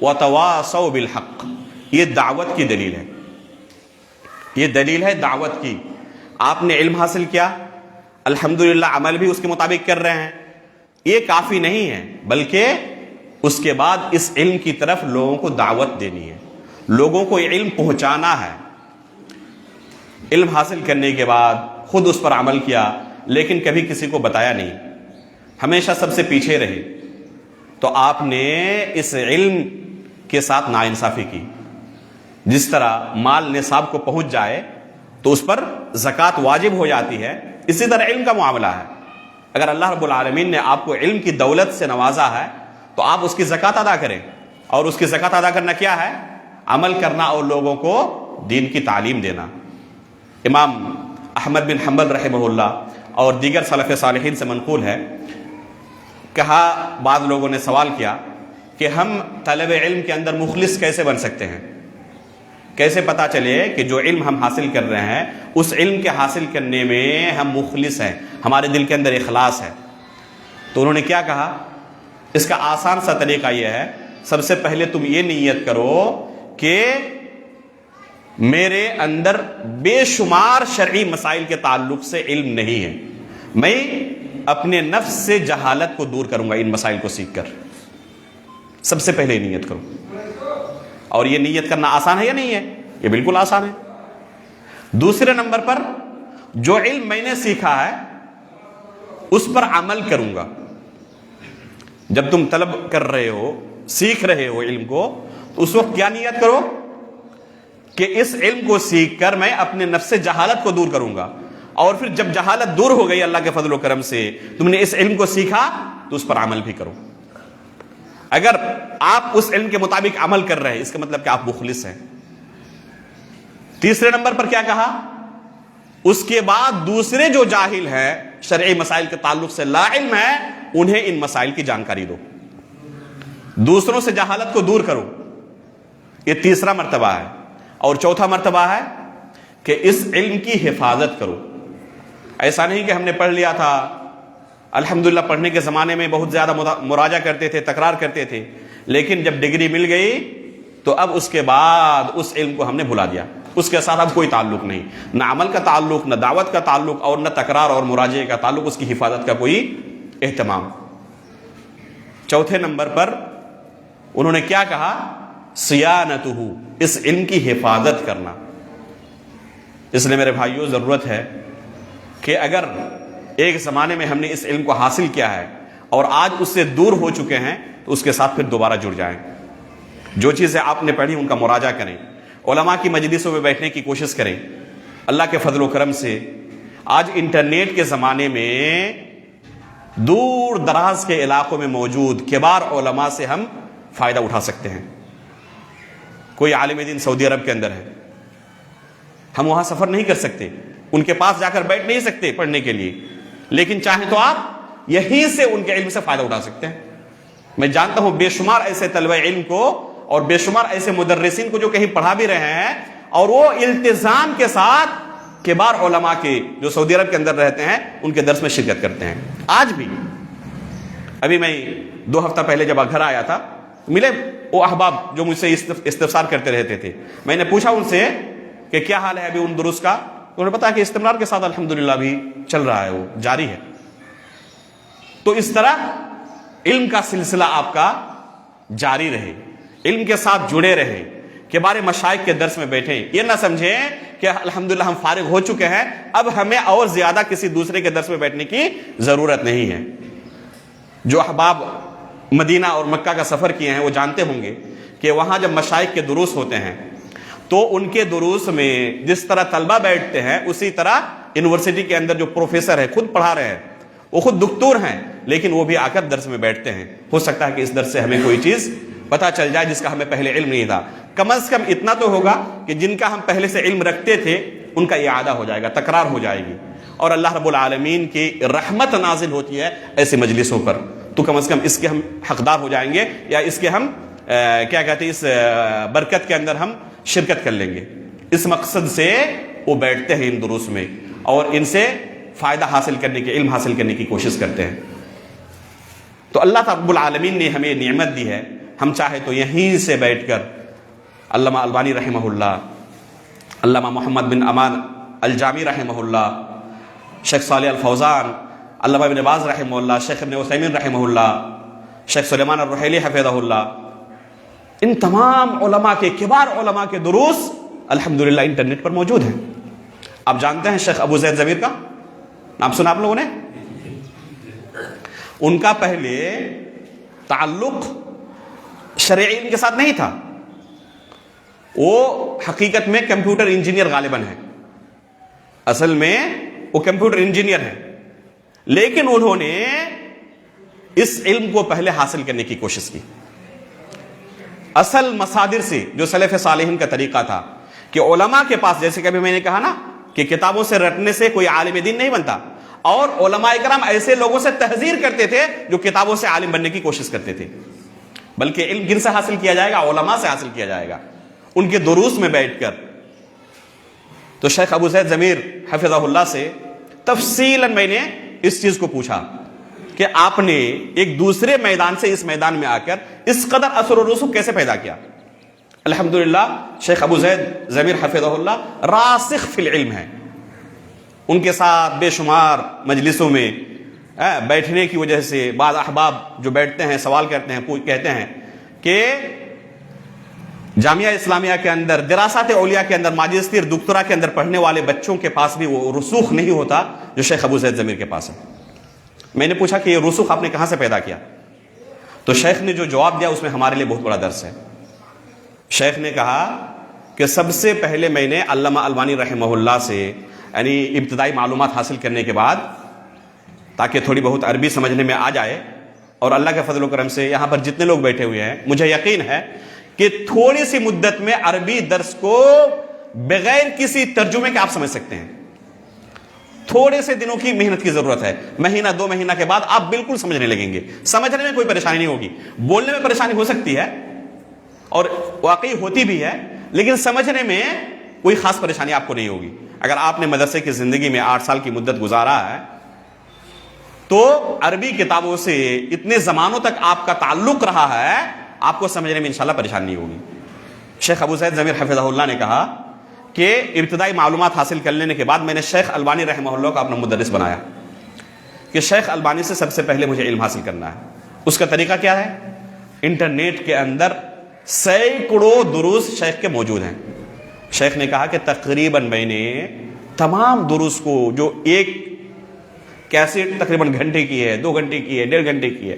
وَتَوَاصَوْا بِالْحَقِّ۔ یہ دعوت کی دلیل ہے، یہ دلیل ہے دعوت کی۔ آپ نے علم حاصل کیا، الحمدللہ عمل بھی اس کے مطابق کر رہے ہیں، یہ کافی نہیں ہے، بلکہ اس کے بعد اس علم کی طرف لوگوں کو دعوت دینی ہے، لوگوں کو یہ علم پہنچانا ہے۔ علم حاصل کرنے کے بعد خود اس پر عمل کیا لیکن کبھی کسی کو بتایا نہیں، ہمیشہ سب سے پیچھے رہے، تو آپ نے اس علم کے ساتھ ناانصافی کی۔ جس طرح مال نصاب کو پہنچ جائے تو اس پر زکوٰۃ واجب ہو جاتی ہے، اسی طرح علم کا معاملہ ہے۔ اگر اللہ رب العالمین نے آپ کو علم کی دولت سے نوازا ہے تو آپ اس کی زکوٰۃ ادا کریں، اور اس کی زکوٰۃ ادا کرنا کیا ہے؟ عمل کرنا اور لوگوں کو دین کی تعلیم دینا۔ امام احمد بن حنبل رحمہ اللہ اور دیگر سلف صالحین سے منقول ہے، کہا بعض لوگوں نے سوال کیا کہ ہم طلب علم کے اندر مخلص کیسے بن سکتے ہیں، کیسے پتا چلے کہ جو علم ہم حاصل کر رہے ہیں اس علم کے حاصل کرنے میں ہم مخلص ہیں، ہمارے دل کے اندر اخلاص ہے؟ تو انہوں نے کیا کہا؟ اس کا آسان سا طریقہ یہ ہے، سب سے پہلے تم یہ نیت کرو کہ میرے اندر بے شمار شرعی مسائل کے تعلق سے علم نہیں ہے، میں اپنے نفس سے جہالت کو دور کروں گا ان مسائل کو سیکھ کر۔ سب سے پہلے نیت کرو، اور یہ نیت کرنا آسان ہے یا نہیں ہے؟ یہ بالکل آسان ہے۔ دوسرے نمبر پر جو علم میں نے سیکھا ہے اس پر عمل کروں گا۔ جب تم طلب کر رہے ہو، سیکھ رہے ہو علم کو، تو اس وقت کیا نیت کرو کہ اس علم کو سیکھ کر میں اپنے نفس سے جہالت کو دور کروں گا، اور پھر جب جہالت دور ہو گئی اللہ کے فضل و کرم سے، تم نے اس علم کو سیکھا تو اس پر عمل بھی کرو۔ اگر آپ اس علم کے مطابق عمل کر رہے ہیں اس کا مطلب کہ آپ مخلص ہیں۔ تیسرے نمبر پر کیا کہا؟ اس کے بعد دوسرے جو جاہل ہیں، شرعی مسائل کے تعلق سے لا علم ہے، انہیں ان مسائل کی جانکاری دو، دوسروں سے جہالت کو دور کرو۔ یہ تیسرا مرتبہ ہے۔ اور چوتھا مرتبہ ہے کہ اس علم کی حفاظت کرو۔ ایسا نہیں کہ ہم نے پڑھ لیا تھا، الحمدللہ پڑھنے کے زمانے میں بہت زیادہ مراجعہ کرتے تھے، تکرار کرتے تھے، لیکن جب ڈگری مل گئی تو اب اس کے بعد اس علم کو ہم نے بھلا دیا، اس کے ساتھ اب کوئی تعلق نہیں، نہ عمل کا تعلق، نہ دعوت کا تعلق، اور نہ تکرار اور مراجعے کا تعلق، اس کی حفاظت کا کوئی اہتمام۔ چوتھے نمبر پر انہوں نے کیا کہا؟ صیانتہ، اس علم کی حفاظت کرنا۔ اس لیے میرے بھائیوں ضرورت ہے کہ اگر ایک زمانے میں ہم نے اس علم کو حاصل کیا ہے اور آج اس سے دور ہو چکے ہیں تو اس کے ساتھ پھر دوبارہ جڑ جائیں، جو چیزیں آپ نے پڑھی ان کا مراجعہ کریں، علماء کی مجلسوں میں بیٹھنے کی کوشش کریں۔ اللہ کے فضل و کرم سے آج انٹرنیٹ کے زمانے میں دور دراز کے علاقوں میں موجود کبار علماء سے ہم فائدہ اٹھا سکتے ہیں۔ کوئی عالم دین سعودی عرب کے اندر ہے، ہم وہاں سفر نہیں کر سکتے، ان کے پاس جا کر بیٹھ نہیں سکتے پڑھنے کے لیے، لیکن چاہیں تو آپ یہیں سے ان کے علم سے فائدہ اٹھا سکتے ہیں۔ میں جانتا ہوں بے شمار ایسے طلبہ علم کو اور بے شمار ایسے مدرسین کو جو کہیں پڑھا بھی رہے ہیں اور وہ التزام کے ساتھ کبار علماء کے جو سعودی عرب کے اندر رہتے ہیں ان کے درس میں شرکت کرتے ہیں آج بھی۔ ابھی میں 2 ہفتہ پہلے جب گھر آیا تھا ملے وہ احباب جو مجھ سے استفسار کرتے رہتے تھے، میں نے پوچھا ان سے کہ کیا حال ہے ابھی ان دروس کا، تو انہوں نے بتایا کہ استمرار کے ساتھ الحمدللہ بھی چل رہا ہے، وہ جاری ہے۔ تو اس طرح علم کا سلسلہ آپ کا جاری رہے، علم کے ساتھ جڑے رہے، کبار مشائخ کے درس میں بیٹھیں، یہ نہ سمجھیں کہ الحمدللہ ہم فارغ ہو چکے ہیں اب ہمیں اور زیادہ کسی دوسرے کے درس میں بیٹھنے کی ضرورت نہیں ہے۔ جو احباب مدینہ اور مکہ کا سفر کیے ہیں وہ جانتے ہوں گے کہ وہاں جب مشائخ کے دروس ہوتے ہیں تو ان کے دروس میں جس طرح طلبہ بیٹھتے ہیں اسی طرح یونیورسٹی کے اندر جو پروفیسر ہے خود پڑھا رہے ہیں، وہ خود دکتور ہیں، لیکن وہ بھی آ کر درس میں بیٹھتے ہیں۔ ہو سکتا ہے کہ اس درس سے ہمیں کوئی چیز پتہ چل جائے جس کا ہمیں پہلے علم نہیں تھا، کم از کم اتنا تو ہوگا کہ جن کا ہم پہلے سے علم رکھتے تھے ان کا اعادہ ہو جائے گا، تکرار ہو جائے گی، اور اللہ رب العالمین کی رحمت نازل ہوتی ہے ایسی مجلسوں پر، تو کم از کم اس کے ہم حقدار ہو جائیں گے، یا اس کے ہم کیا کہتے ہیں اس برکت کے اندر ہم شرکت کر لیں گے۔ اس مقصد سے وہ بیٹھتے ہیں ان دروس میں اور ان سے فائدہ حاصل کرنے کے، علم حاصل کرنے کی کوشش کرتے ہیں۔ تو اللہ رب العالمین نے ہمیں نعمت دی ہے، ہم چاہے تو یہیں سے بیٹھ کر علامہ البانی رحمہ اللہ، علامہ محمد بن امان الجامی رحمہ اللہ، شیخ صالح الفوزان، علامہ ابن باز رحمہ اللہ، شیخ ابن عثیمین رحمہ اللہ، شیخ سلیمان الرحیلی حفظہ اللہ، ان تمام علماء کے کبار علماء کے دروس الحمدللہ انٹرنیٹ پر موجود ہیں۔ آپ جانتے ہیں شیخ ابو زید ضمیر کا نام سنا آپ لوگوں نے؟ ان کا پہلے تعلق شرعی علم کے ساتھ نہیں تھا، وہ حقیقت میں کمپیوٹر انجینئر غالباً ہے، اصل میں وہ کمپیوٹر انجینئر ہے، لیکن انہوں نے اس علم کو پہلے حاصل کرنے کی کوشش کی اصل مصادر سے، جو سلف صالحین کا طریقہ تھا کہ علماء کے پاس، جیسے کہ ابھی میں نے کہا نا کہ کتابوں سے رٹنے سے کوئی عالم دین نہیں بنتا، اور علماء کرام ایسے لوگوں سے تحذیر کرتے تھے جو کتابوں سے عالم بننے کی کوشش کرتے تھے، بلکہ علم کن سے حاصل کیا جائے گا؟ علماء سے حاصل کیا جائے گا، ان کے دروس میں بیٹھ کر۔ تو شیخ ابو زید ضمیر حفظہ اللہ سے تفصیلاً میں نے اس چیز کو پوچھا کہ آپ نے ایک دوسرے میدان سے اس میدان میں آ کر اس قدر اثر و رسوخ کیسے پیدا کیا؟ الحمدللہ شیخ ابو زید ضمیر حفظہ اللہ راسخ فی العلم ہے، ان کے ساتھ بے شمار مجلسوں میں بیٹھنے کی وجہ سے بعض احباب جو بیٹھتے ہیں سوال کرتے ہیں، کہتے ہیں کہ جامعہ اسلامیہ کے اندر، دراسات اولیاء کے اندر، ماجسٹر دکتورا کے اندر پڑھنے والے بچوں کے پاس بھی وہ رسوخ نہیں ہوتا جو شیخ ابو زید ضمیر کے پاس ہے۔ میں نے پوچھا کہ یہ رسوخ آپ نے کہاں سے پیدا کیا؟ تو شیخ نے جو جواب دیا اس میں ہمارے لیے بہت بڑا درس ہے۔ شیخ نے کہا کہ سب سے پہلے میں نے علامہ البانی رحمہ اللہ سے یعنی ابتدائی معلومات حاصل کرنے کے بعد، تاکہ تھوڑی بہت عربی سمجھنے میں آ جائے، اور اللہ کے فضل و کرم سے یہاں پر جتنے لوگ بیٹھے ہوئے ہیں مجھے یقین ہے کہ تھوڑی سی مدت میں عربی درس کو بغیر کسی ترجمے کے آپ سمجھ سکتے ہیں۔ تھوڑے سے دنوں کی محنت کی ضرورت ہے، مہینہ 2 مہینہ کے بعد آپ بالکل سمجھنے لگیں گے۔ سمجھنے میں کوئی پریشانی نہیں ہوگی، بولنے میں پریشانی ہو سکتی ہے اور واقعی ہوتی بھی ہے، لیکن سمجھنے میں کوئی خاص پریشانی آپ کو نہیں ہوگی۔ اگر آپ نے مدرسے کی زندگی میں 8 سال کی مدت گزارا ہے تو عربی کتابوں سے اتنے زمانوں تک آپ کا تعلق رہا ہے، آپ کو سمجھنے میں انشاءاللہ پریشانی نہیں ہوگی۔ شیخ ابو زید ضمیر حفظہ اللہ نے کہا کہ ابتدائی معلومات حاصل کر لینے کے بعد میں نے شیخ البانی رحمہ اللہ کو اپنا مدرس بنایا کہ شیخ البانی سے سب سے پہلے مجھے علم حاصل کرنا ہے۔ اس کا طریقہ کیا ہے؟ انٹرنیٹ کے اندر سینکڑوں دروس شیخ کے موجود ہیں۔ شیخ نے کہا کہ تقریباً میں نے تمام دروس کو، جو ایک کیسٹ تقریباً گھنٹے کی ہے، 2 گھنٹے کی ہے، 1.5 گھنٹے کی ہے،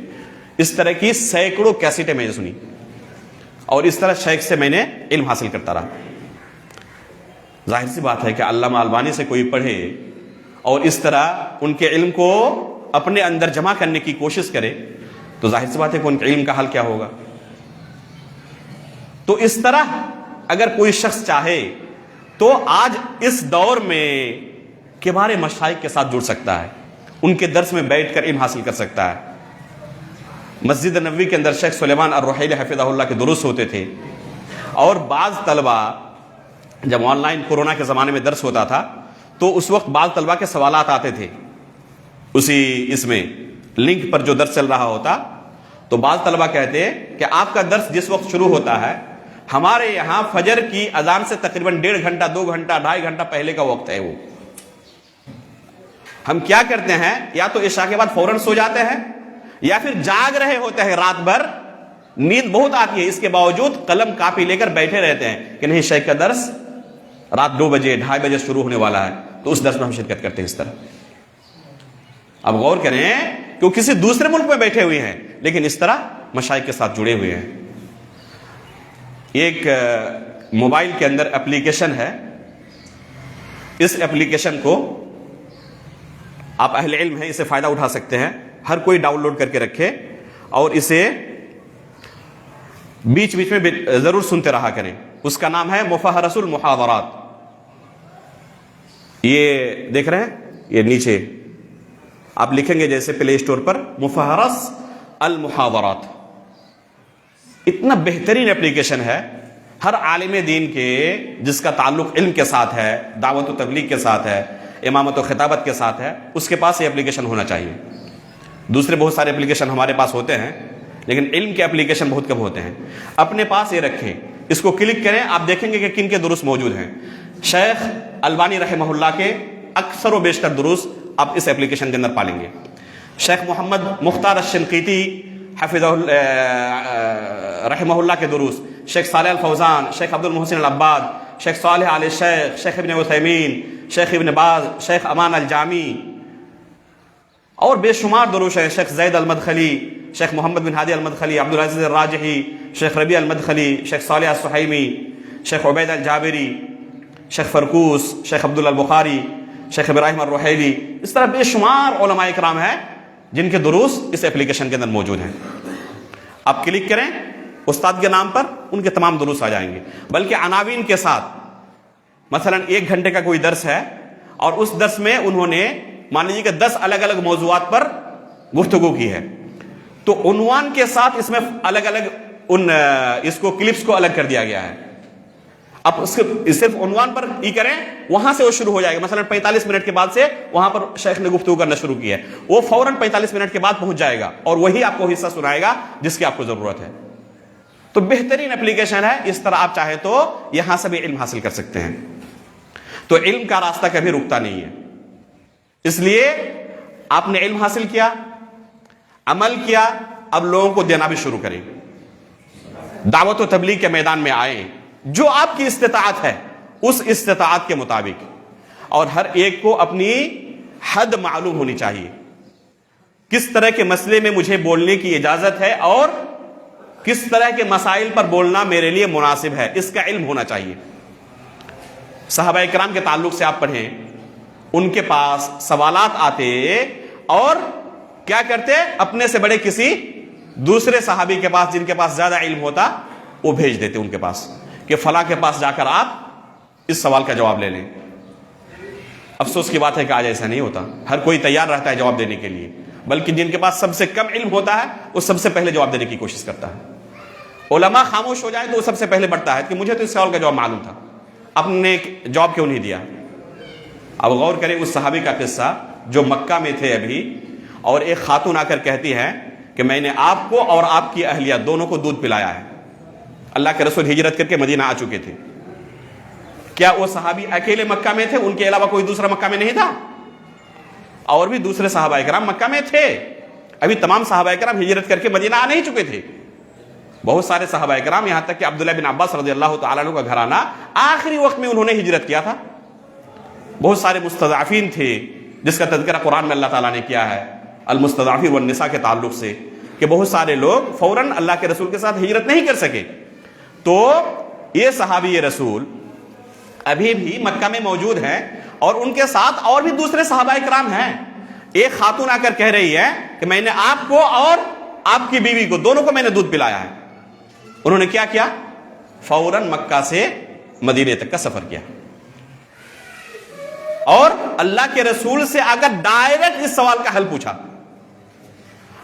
اس طرح کی سینکڑوں کیسٹیں میں نے سنی، اور اس طرح شیخ سے میں نے علم حاصل کرتا رہا۔ ظاہر سی بات ہے کہ علامہ البانی سے کوئی پڑھے اور اس طرح ان کے علم کو اپنے اندر جمع کرنے کی کوشش کرے تو ظاہر سی بات ہے کہ ان کے علم کا حال کیا ہوگا۔ تو اس طرح اگر کوئی شخص چاہے تو آج اس دور میں کبار مشائخ کے ساتھ جڑ سکتا ہے، ان کے درس میں بیٹھ کر علم حاصل کر سکتا ہے۔ مسجد نبوی کے اندر شیخ سلیمان الرحیلی حفظہ اللہ کے دروس ہوتے تھے، اور بعض طلبہ جب آن لائن کورونا کے زمانے میں درس ہوتا تھا تو اس وقت بعض طلبہ کے سوالات آتے تھے اس میں لنک پر جو درس چل رہا ہوتا، تو بعض طلبہ کہتے کہ آپ کا درس جس وقت شروع ہوتا ہے ہمارے یہاں فجر کی اذان سے تقریباً 1.5 گھنٹہ 2 گھنٹہ 2.5 گھنٹہ پہلے کا وقت ہے، وہ ہم کیا کرتے ہیں یا تو عشاء کے بعد فوراً سو جاتے ہیں یا پھر جاگ رہے ہوتے ہیں، رات بھر نیند بہت آتی ہے، اس کے باوجود قلم کاپی لے کر بیٹھے رہتے ہیں کہ نہیں شیخ کا درس رات 2 بجے 2:30 بجے شروع ہونے والا ہے، تو اس درس میں ہم شرکت کرتے ہیں۔ اس طرح اب غور کریں کہ وہ کسی دوسرے ملک میں بیٹھے ہوئے ہیں لیکن اس طرح مشائخ کے ساتھ جڑے ہوئے ہیں۔ ایک موبائل کے اندر اپلیکیشن ہے، اس اپلیکیشن کو آپ اہل علم ہیں، اسے فائدہ اٹھا سکتے ہیں، ہر کوئی ڈاؤن لوڈ کر کے رکھے اور اسے بیچ بیچ میں ضرور سنتے رہا کریں۔ اس کا نام ہے مفہرس المحاضرات۔ یہ دیکھ رہے ہیں، یہ نیچے آپ لکھیں گے جیسے پلے اسٹور پر مفہرس المحاضرات، اتنا بہترین اپلیکیشن ہے۔ ہر عالم دین کے جس کا تعلق علم کے ساتھ ہے، دعوت و تبلیغ کے ساتھ ہے، امامت و خطابت کے ساتھ ہے، اس کے پاس یہ اپلیکیشن ہونا چاہیے۔ دوسرے بہت سارے اپلیکیشن ہمارے پاس ہوتے ہیں لیکن علم کے اپلیکیشن بہت کم ہوتے ہیں۔ اپنے پاس یہ رکھیں، اس کو کلک کریں، آپ دیکھیں گے کہ کن کے دروس موجود ہیں۔ شیخ البانی رحمہ اللہ کے اکثر و بیشتر دروس آپ اس اپلیکیشن کے اندر پالیں گے۔ شیخ محمد مختار الشنقیطی حفظہ رحمہ اللہ کے دروس، شیخ صالح الفوزان، شیخ عبد المحسن العباد، شیخ صالح آل شیخ، شیخ ابن عثیمین، شیخ ابن باز، شیخ امان الجامی، اور بے شمار دروس ہیں۔ شیخ زید المدخلی، شیخ محمد بن ہادی المدخلی، عبدالعزیز الراجحی، شیخ ربیع المدخلی، شیخ صالح السحیمی، شیخ عبید الجابری، شیخ فرکوس، شیخ عبداللہ البخاری، شیخ ابراہیم الرحیلی، اس طرح بے شمار علماء اکرام ہیں جن کے دروس اس اپلیکیشن کے اندر موجود ہیں۔ آپ کلک کریں استاد کے نام پر، ان کے تمام دروس آ جائیں گے، بلکہ عناوین کے ساتھ۔ مثلا 1 گھنٹے کا کوئی درس ہے اور اس درس میں انہوں نے مان لیجیے کہ 10 الگ الگ موضوعات پر گفتگو کی ہے، تو عنوان کے ساتھ اس میں الگ الگ اس کو کلپس کو الگ کر دیا گیا ہے۔ آپ صرف عنوان پر ہی کریں، وہاں سے وہ شروع ہو جائے گا۔ مثلا 45 منٹ کے بعد سے وہاں پر شیخ نے گفتگو کرنا شروع کی ہے، وہ فوراً 45 منٹ کے بعد پہنچ جائے گا اور وہی آپ کو حصہ سنائے گا جس کی آپ کو ضرورت ہے۔ تو بہترین اپلیکیشن ہے، اس طرح آپ چاہیں تو یہاں سے بھی علم حاصل کر سکتے ہیں۔ تو علم کا راستہ کبھی رکتا نہیں ہے، اس لیے آپ نے علم حاصل کیا، عمل کیا، اب لوگوں کو دینا بھی شروع کریں، دعوت و تبلیغ کے میدان میں آئیں، جو آپ کی استطاعت ہے اس استطاعت کے مطابق، اور ہر ایک کو اپنی حد معلوم ہونی چاہیے، کس طرح کے مسئلے میں مجھے بولنے کی اجازت ہے اور کس طرح کے مسائل پر بولنا میرے لیے مناسب ہے، اس کا علم ہونا چاہیے۔ صحابہ کرام کے تعلق سے آپ پڑھیں، ان کے پاس سوالات آتے اور کیا کرتے، اپنے سے بڑے کسی دوسرے صحابی کے پاس جن کے پاس زیادہ علم ہوتا وہ بھیج دیتے ان کے پاس کہ فلاں کے پاس جا کر آپ اس سوال کا جواب لے لیں۔ افسوس کی بات ہے کہ آج ایسا نہیں ہوتا، ہر کوئی تیار رہتا ہے جواب دینے کے لیے، بلکہ جن کے پاس سب سے کم علم ہوتا ہے وہ سب سے پہلے جواب دینے کی کوشش کرتا ہے۔ علماء خاموش ہو جائے تو وہ سب سے پہلے بڑھتا ہے کہ مجھے تو اس سوال کا جواب معلوم تھا، آپ نے جواب کیوں نہیں دیا؟ اب غور کریں اس صحابی کا قصہ جو مکہ میں تھے ابھی، اور ایک خاتون آ کر کہتی ہے کہ میں نے آپ کو اور آپ کی اہلیہ دونوں کو دودھ پلایا ہے۔ اللہ کے رسول ہجرت کر کے مدینہ آ چکے تھے، کیا وہ صحابی اکیلے مکہ میں تھے؟ ان کے علاوہ کوئی دوسرا مکہ میں نہیں تھا؟ اور بھی دوسرے صحابہ کرام مکہ میں تھے، ابھی تمام صحابہ کرام ہجرت کر کے مدینہ آ نہیں چکے تھے۔ بہت سارے صحابہ کرام، یہاں تک کہ عبداللہ بن عباس رضی اللہ تعالیٰ عنہ کا گھرانہ آخری وقت میں انہوں نے ہجرت کیا تھا۔ بہت سارے مستضعفین تھے جس کا تذکرہ قرآن میں اللہ تعالیٰ نے کیا ہے المستضعفین والنساء کے تعلق سے، کہ بہت سارے لوگ فوراً اللہ کے رسول کے ساتھ ہجرت نہیں کر سکے۔ تو یہ صحابی رسول ابھی بھی مکہ میں موجود ہیں اور ان کے ساتھ اور بھی دوسرے صحابہ کرام ہیں۔ ایک خاتون آ کر کہہ رہی ہے کہ میں نے آپ کو اور آپ کی بیوی کو دونوں کو میں نے دودھ پلایا ہے۔ انہوں نے کیا کیا؟ فوراً مکہ سے مدینے تک کا سفر کیا اور اللہ کے رسول سے اگر ڈائریکٹ اس سوال کا حل پوچھا۔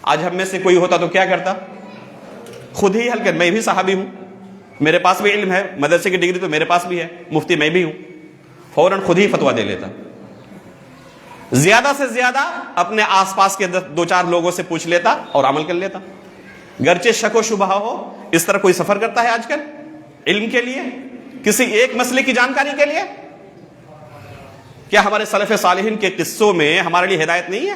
آج ہم میں سے کوئی ہوتا تو کیا کرتا؟ خود ہی حل کر، میں بھی صحابی ہوں، میرے پاس بھی علم ہے، مدرسے کی ڈگری تو میرے پاس بھی ہے، مفتی میں بھی ہوں، فوراً خود ہی فتویٰ دے لیتا۔ زیادہ سے زیادہ اپنے آس پاس کے دو چار لوگوں سے پوچھ لیتا اور عمل کر لیتا، گرچہ شک و شبہ ہو۔ اس طرح کوئی سفر کرتا ہے آج کل علم کے لیے، کسی ایک مسئلے کی جانکاری کے لیے؟ کیا ہمارے سلف صالحین کے قصوں میں ہمارے لیے ہدایت نہیں ہے؟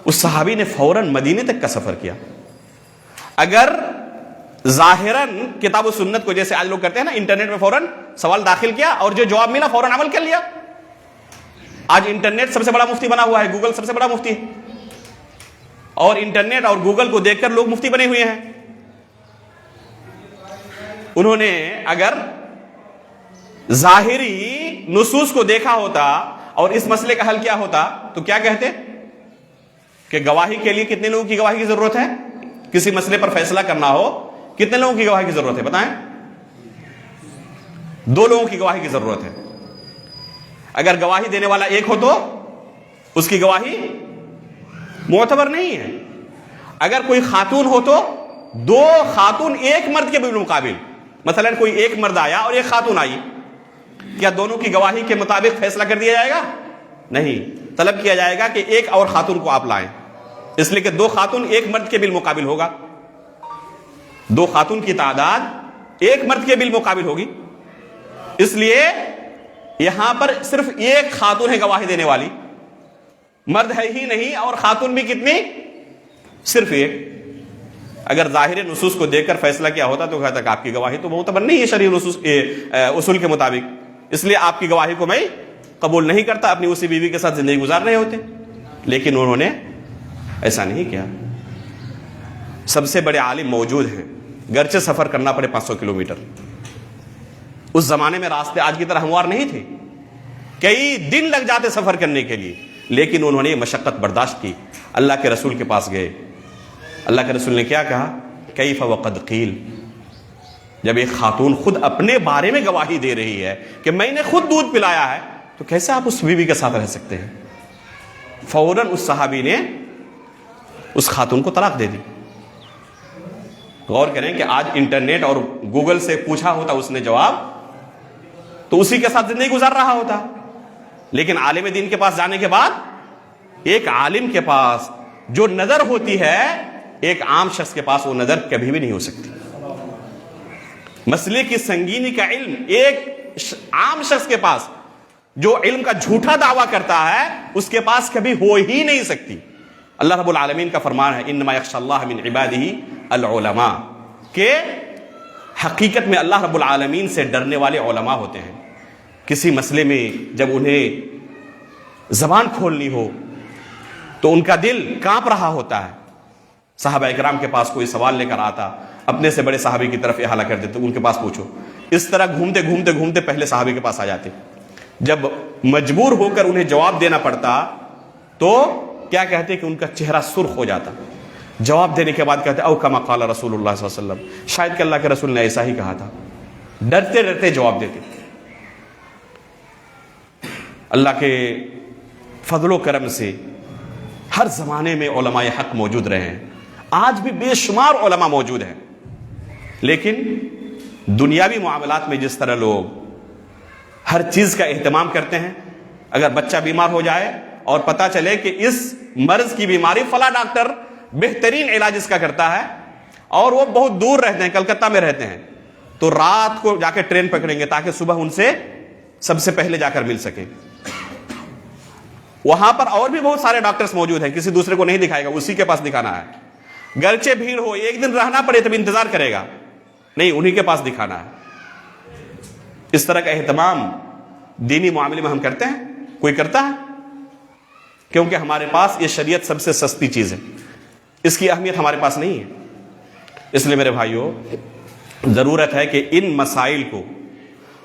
اس صحابی نے فوراً مدینے تک کا سفر کیا۔ اگر ظاہراً کتاب و سنت کو جیسے آج لوگ کرتے ہیں نا، انٹرنیٹ میں فوراً سوال داخل کیا اور جو جواب ملا فوراً عمل کر لیا۔ آج انٹرنیٹ سب سے بڑا مفتی بنا ہوا ہے، گوگل سب سے بڑا مفتی ہے، اور انٹرنیٹ اور گوگل کو دیکھ کر لوگ مفتی بنے ہوئے ہیں۔ انہوں نے اگر ظاہری نصوص کو دیکھا ہوتا اور اس مسئلے کا حل کیا ہوتا تو کیا کہتے کہ گواہی کے لیے کتنے لوگوں کی گواہی کی ضرورت ہے؟ کسی مسئلے پر فیصلہ کرنا ہو کتنے لوگوں کی گواہی کی ضرورت ہے بتائیں؟ 2 لوگوں کی گواہی کی ضرورت ہے۔ اگر گواہی دینے والا ایک ہو تو اس کی گواہی معتبر نہیں ہے۔ اگر کوئی خاتون ہو تو 2 خاتون ایک مرد کے بالمقابل، مثلا کوئی ایک مرد آیا اور ایک خاتون آئی، کیا دونوں کی گواہی کے مطابق فیصلہ کر دیا جائے گا؟ نہیں، طلب کیا جائے گا کہ ایک اور خاتون کو آپ لائیں، اس لیے کہ 2 خاتون ایک مرد کے بالمقابل ہوگا، 2 خاتون کی تعداد ایک مرد کے بالمقابل ہوگی، اس لیے یہاں پر صرف ایک خاتون ہے گواہی دینے والی، مرد ہے ہی نہیں، اور خاتون بھی کتنی؟ صرف ایک۔ اگر ظاہر نصوص کو دیکھ کر فیصلہ کیا ہوتا تو کہتا کہ آپ کی گواہی تو معتبر نہیں ہے شرعی نصوص اصول کے مطابق، اس لیے آپ کی گواہی کو میں قبول نہیں کرتا، اپنی اسی بیوی کے ساتھ زندگی گزار رہے ہوتے۔ لیکن انہوں نے ایسا نہیں کیا۔ سب سے بڑے عالم موجود ہیں، گرچہ سفر کرنا پڑے 500 کلومیٹر۔ اس زمانے میں راستے آج کی طرح ہموار نہیں تھے، کئی دن لگ جاتے سفر کرنے کے لیے، لیکن انہوں نے یہ مشقت برداشت کی، اللہ کے رسول کے پاس گئے۔ اللہ کے رسول نے کیا کہا؟ کیف وقد قیل۔ جب ایک خاتون خود اپنے بارے میں گواہی دے رہی ہے کہ میں نے خود دودھ پلایا ہے تو کیسے آپ اس بیوی کے ساتھ رہ سکتے ہیں؟ فوراً اس صحابی نے اس خاتون کو طلاق دے دی۔ غور کریں کہ آج انٹرنیٹ اور گوگل سے پوچھا ہوتا اس نے جواب تو اسی کے ساتھ زندگی گزار رہا ہوتا، لیکن عالم دین کے پاس جانے کے بعد ایک عالم کے پاس جو نظر ہوتی ہے ایک عام شخص کے پاس وہ نظر کبھی بھی نہیں ہو سکتی۔ مسئلے کی سنگینی کا علم ایک عام شخص کے پاس جو علم کا جھوٹا دعویٰ کرتا ہے اس کے پاس کبھی ہو ہی نہیں سکتی۔ اللہ رب العالمین کا فرمان ہے انما یخشی اللہ من عبادہ العلماء، کہ حقیقت میں اللہ رب العالمین سے ڈرنے والے علماء ہوتے ہیں۔ کسی مسئلے میں جب انہیں زبان کھولنی ہو تو ان کا دل کانپ رہا ہوتا ہے، صحابہ اکرام کے پاس کوئی سوال لے کر آتا، اپنے سے بڑے صحابی کی طرف احالہ کر دیتے، ان کے پاس پوچھو. اس طرح گھومتے گھومتے گھومتے پہلے صحابی کے پاس آ جاتے. جب مجبور ہو کر انہیں جواب دینا پڑتا تو کیا کہتے کہ ان کا چہرہ سرخ ہو جاتا. جواب دینے کے بعد کہتے او کما قال رسول اللہ صلی اللہ علیہ وسلم، شاید کہ اللہ کے رسول نے ایسا ہی کہا تھا. ڈرتے ڈرتے جواب دیتے. اللہ کے فضل و کرم سے ہر زمانے میں علماء حق موجود رہے ہیں. آج بھی بے شمار علماء موجود ہیں، لیکن دنیاوی معاملات میں جس طرح لوگ ہر چیز کا اہتمام کرتے ہیں، اگر بچہ بیمار ہو جائے اور پتہ چلے کہ اس مرض کی بیماری فلاں ڈاکٹر بہترین علاج اس کا کرتا ہے اور وہ بہت دور رہتے ہیں، کلکتہ میں رہتے ہیں، تو رات کو جا کے ٹرین پکڑیں گے تاکہ صبح ان سے سب سے پہلے جا کر مل سکیں. وہاں پر اور بھی بہت سارے ڈاکٹرز موجود ہیں، کسی دوسرے کو نہیں دکھائے گا، اسی کے پاس دکھانا ہے. گرچہ بھیڑ ہو، ایک دن رہنا پڑے تب انتظار کرے گا، نہیں انہی کے پاس دکھانا ہے. اس طرح کا اہتمام دینی معاملے میں ہم کرتے ہیں؟ کوئی کرتا ہے؟ کیونکہ ہمارے پاس یہ شریعت سب سے سستی چیز ہے، اس کی اہمیت ہمارے پاس نہیں ہے. اس لیے میرے بھائیوں، ضرورت ہے کہ ان مسائل کو،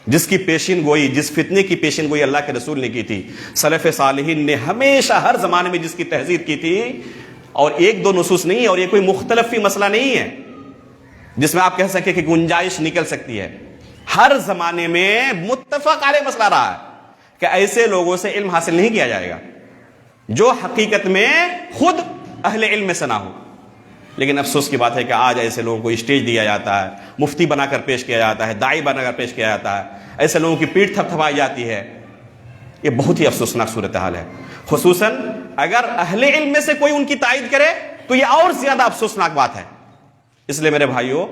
جس کی پیشین گوئی، جس فتنے کی پیشین گوئی اللہ کے رسول نے کی تھی، سلف صالحین نے ہمیشہ ہر زمانے میں جس کی تحذیر کی تھی، اور ایک دو نصوص نہیں، اور یہ کوئی مختلف مسئلہ نہیں ہے جس میں آپ کہہ سکیں کہ گنجائش نکل سکتی ہے. ہر زمانے میں متفق علیہ مسئلہ رہا ہے کہ ایسے لوگوں سے علم حاصل نہیں کیا جائے گا جو حقیقت میں خود اہل علم سے نہ ہو. لیکن افسوس کی بات ہے کہ آج ایسے لوگوں کو اسٹیج دیا جاتا ہے، مفتی بنا کر پیش کیا جاتا ہے، داعی بنا کر پیش کیا جاتا ہے، ایسے لوگوں کی پیٹھ تھپ تھپائی جاتی ہے. یہ بہت ہی افسوسناک صورتحال ہے. خصوصاً اگر اہل علم میں سے کوئی ان کی تائید کرے تو یہ اور زیادہ افسوسناک بات ہے. اس لیے میرے بھائیوں،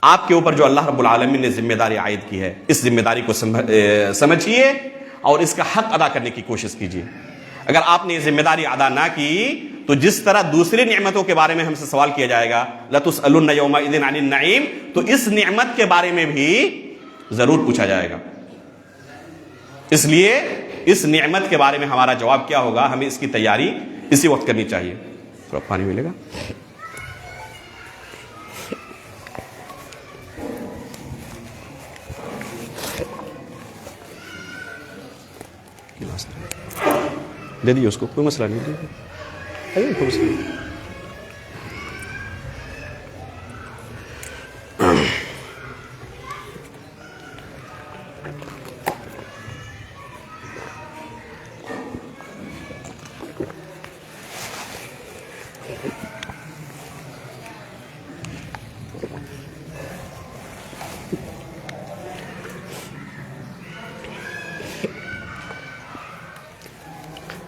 آپ کے اوپر جو اللہ رب العالمین نے ذمہ داری عائد کی ہے، اس ذمہ داری کو سمجھیے اور اس کا حق ادا کرنے کی کوشش کیجیے. اگر آپ نے یہ ذمہ داری ادا نہ کی تو جس طرح دوسری نعمتوں کے بارے میں ہم سے سوال کیا جائے گا، لَتُسْأَلُنَّ يَوْمَئِذٍ عَنِ النَّعِيمِ، تو اس نعمت کے بارے میں بھی ضرور پوچھا جائے گا. اس لیے اس نعمت کے بارے میں ہمارا جواب کیا ہوگا، ہمیں اس کی تیاری اسی وقت کرنی چاہیے. تھوڑا پانی ملے گا. دے دیجیے اس کو، کوئی مسئلہ نہیں. کوئی مسئلہ نہیں.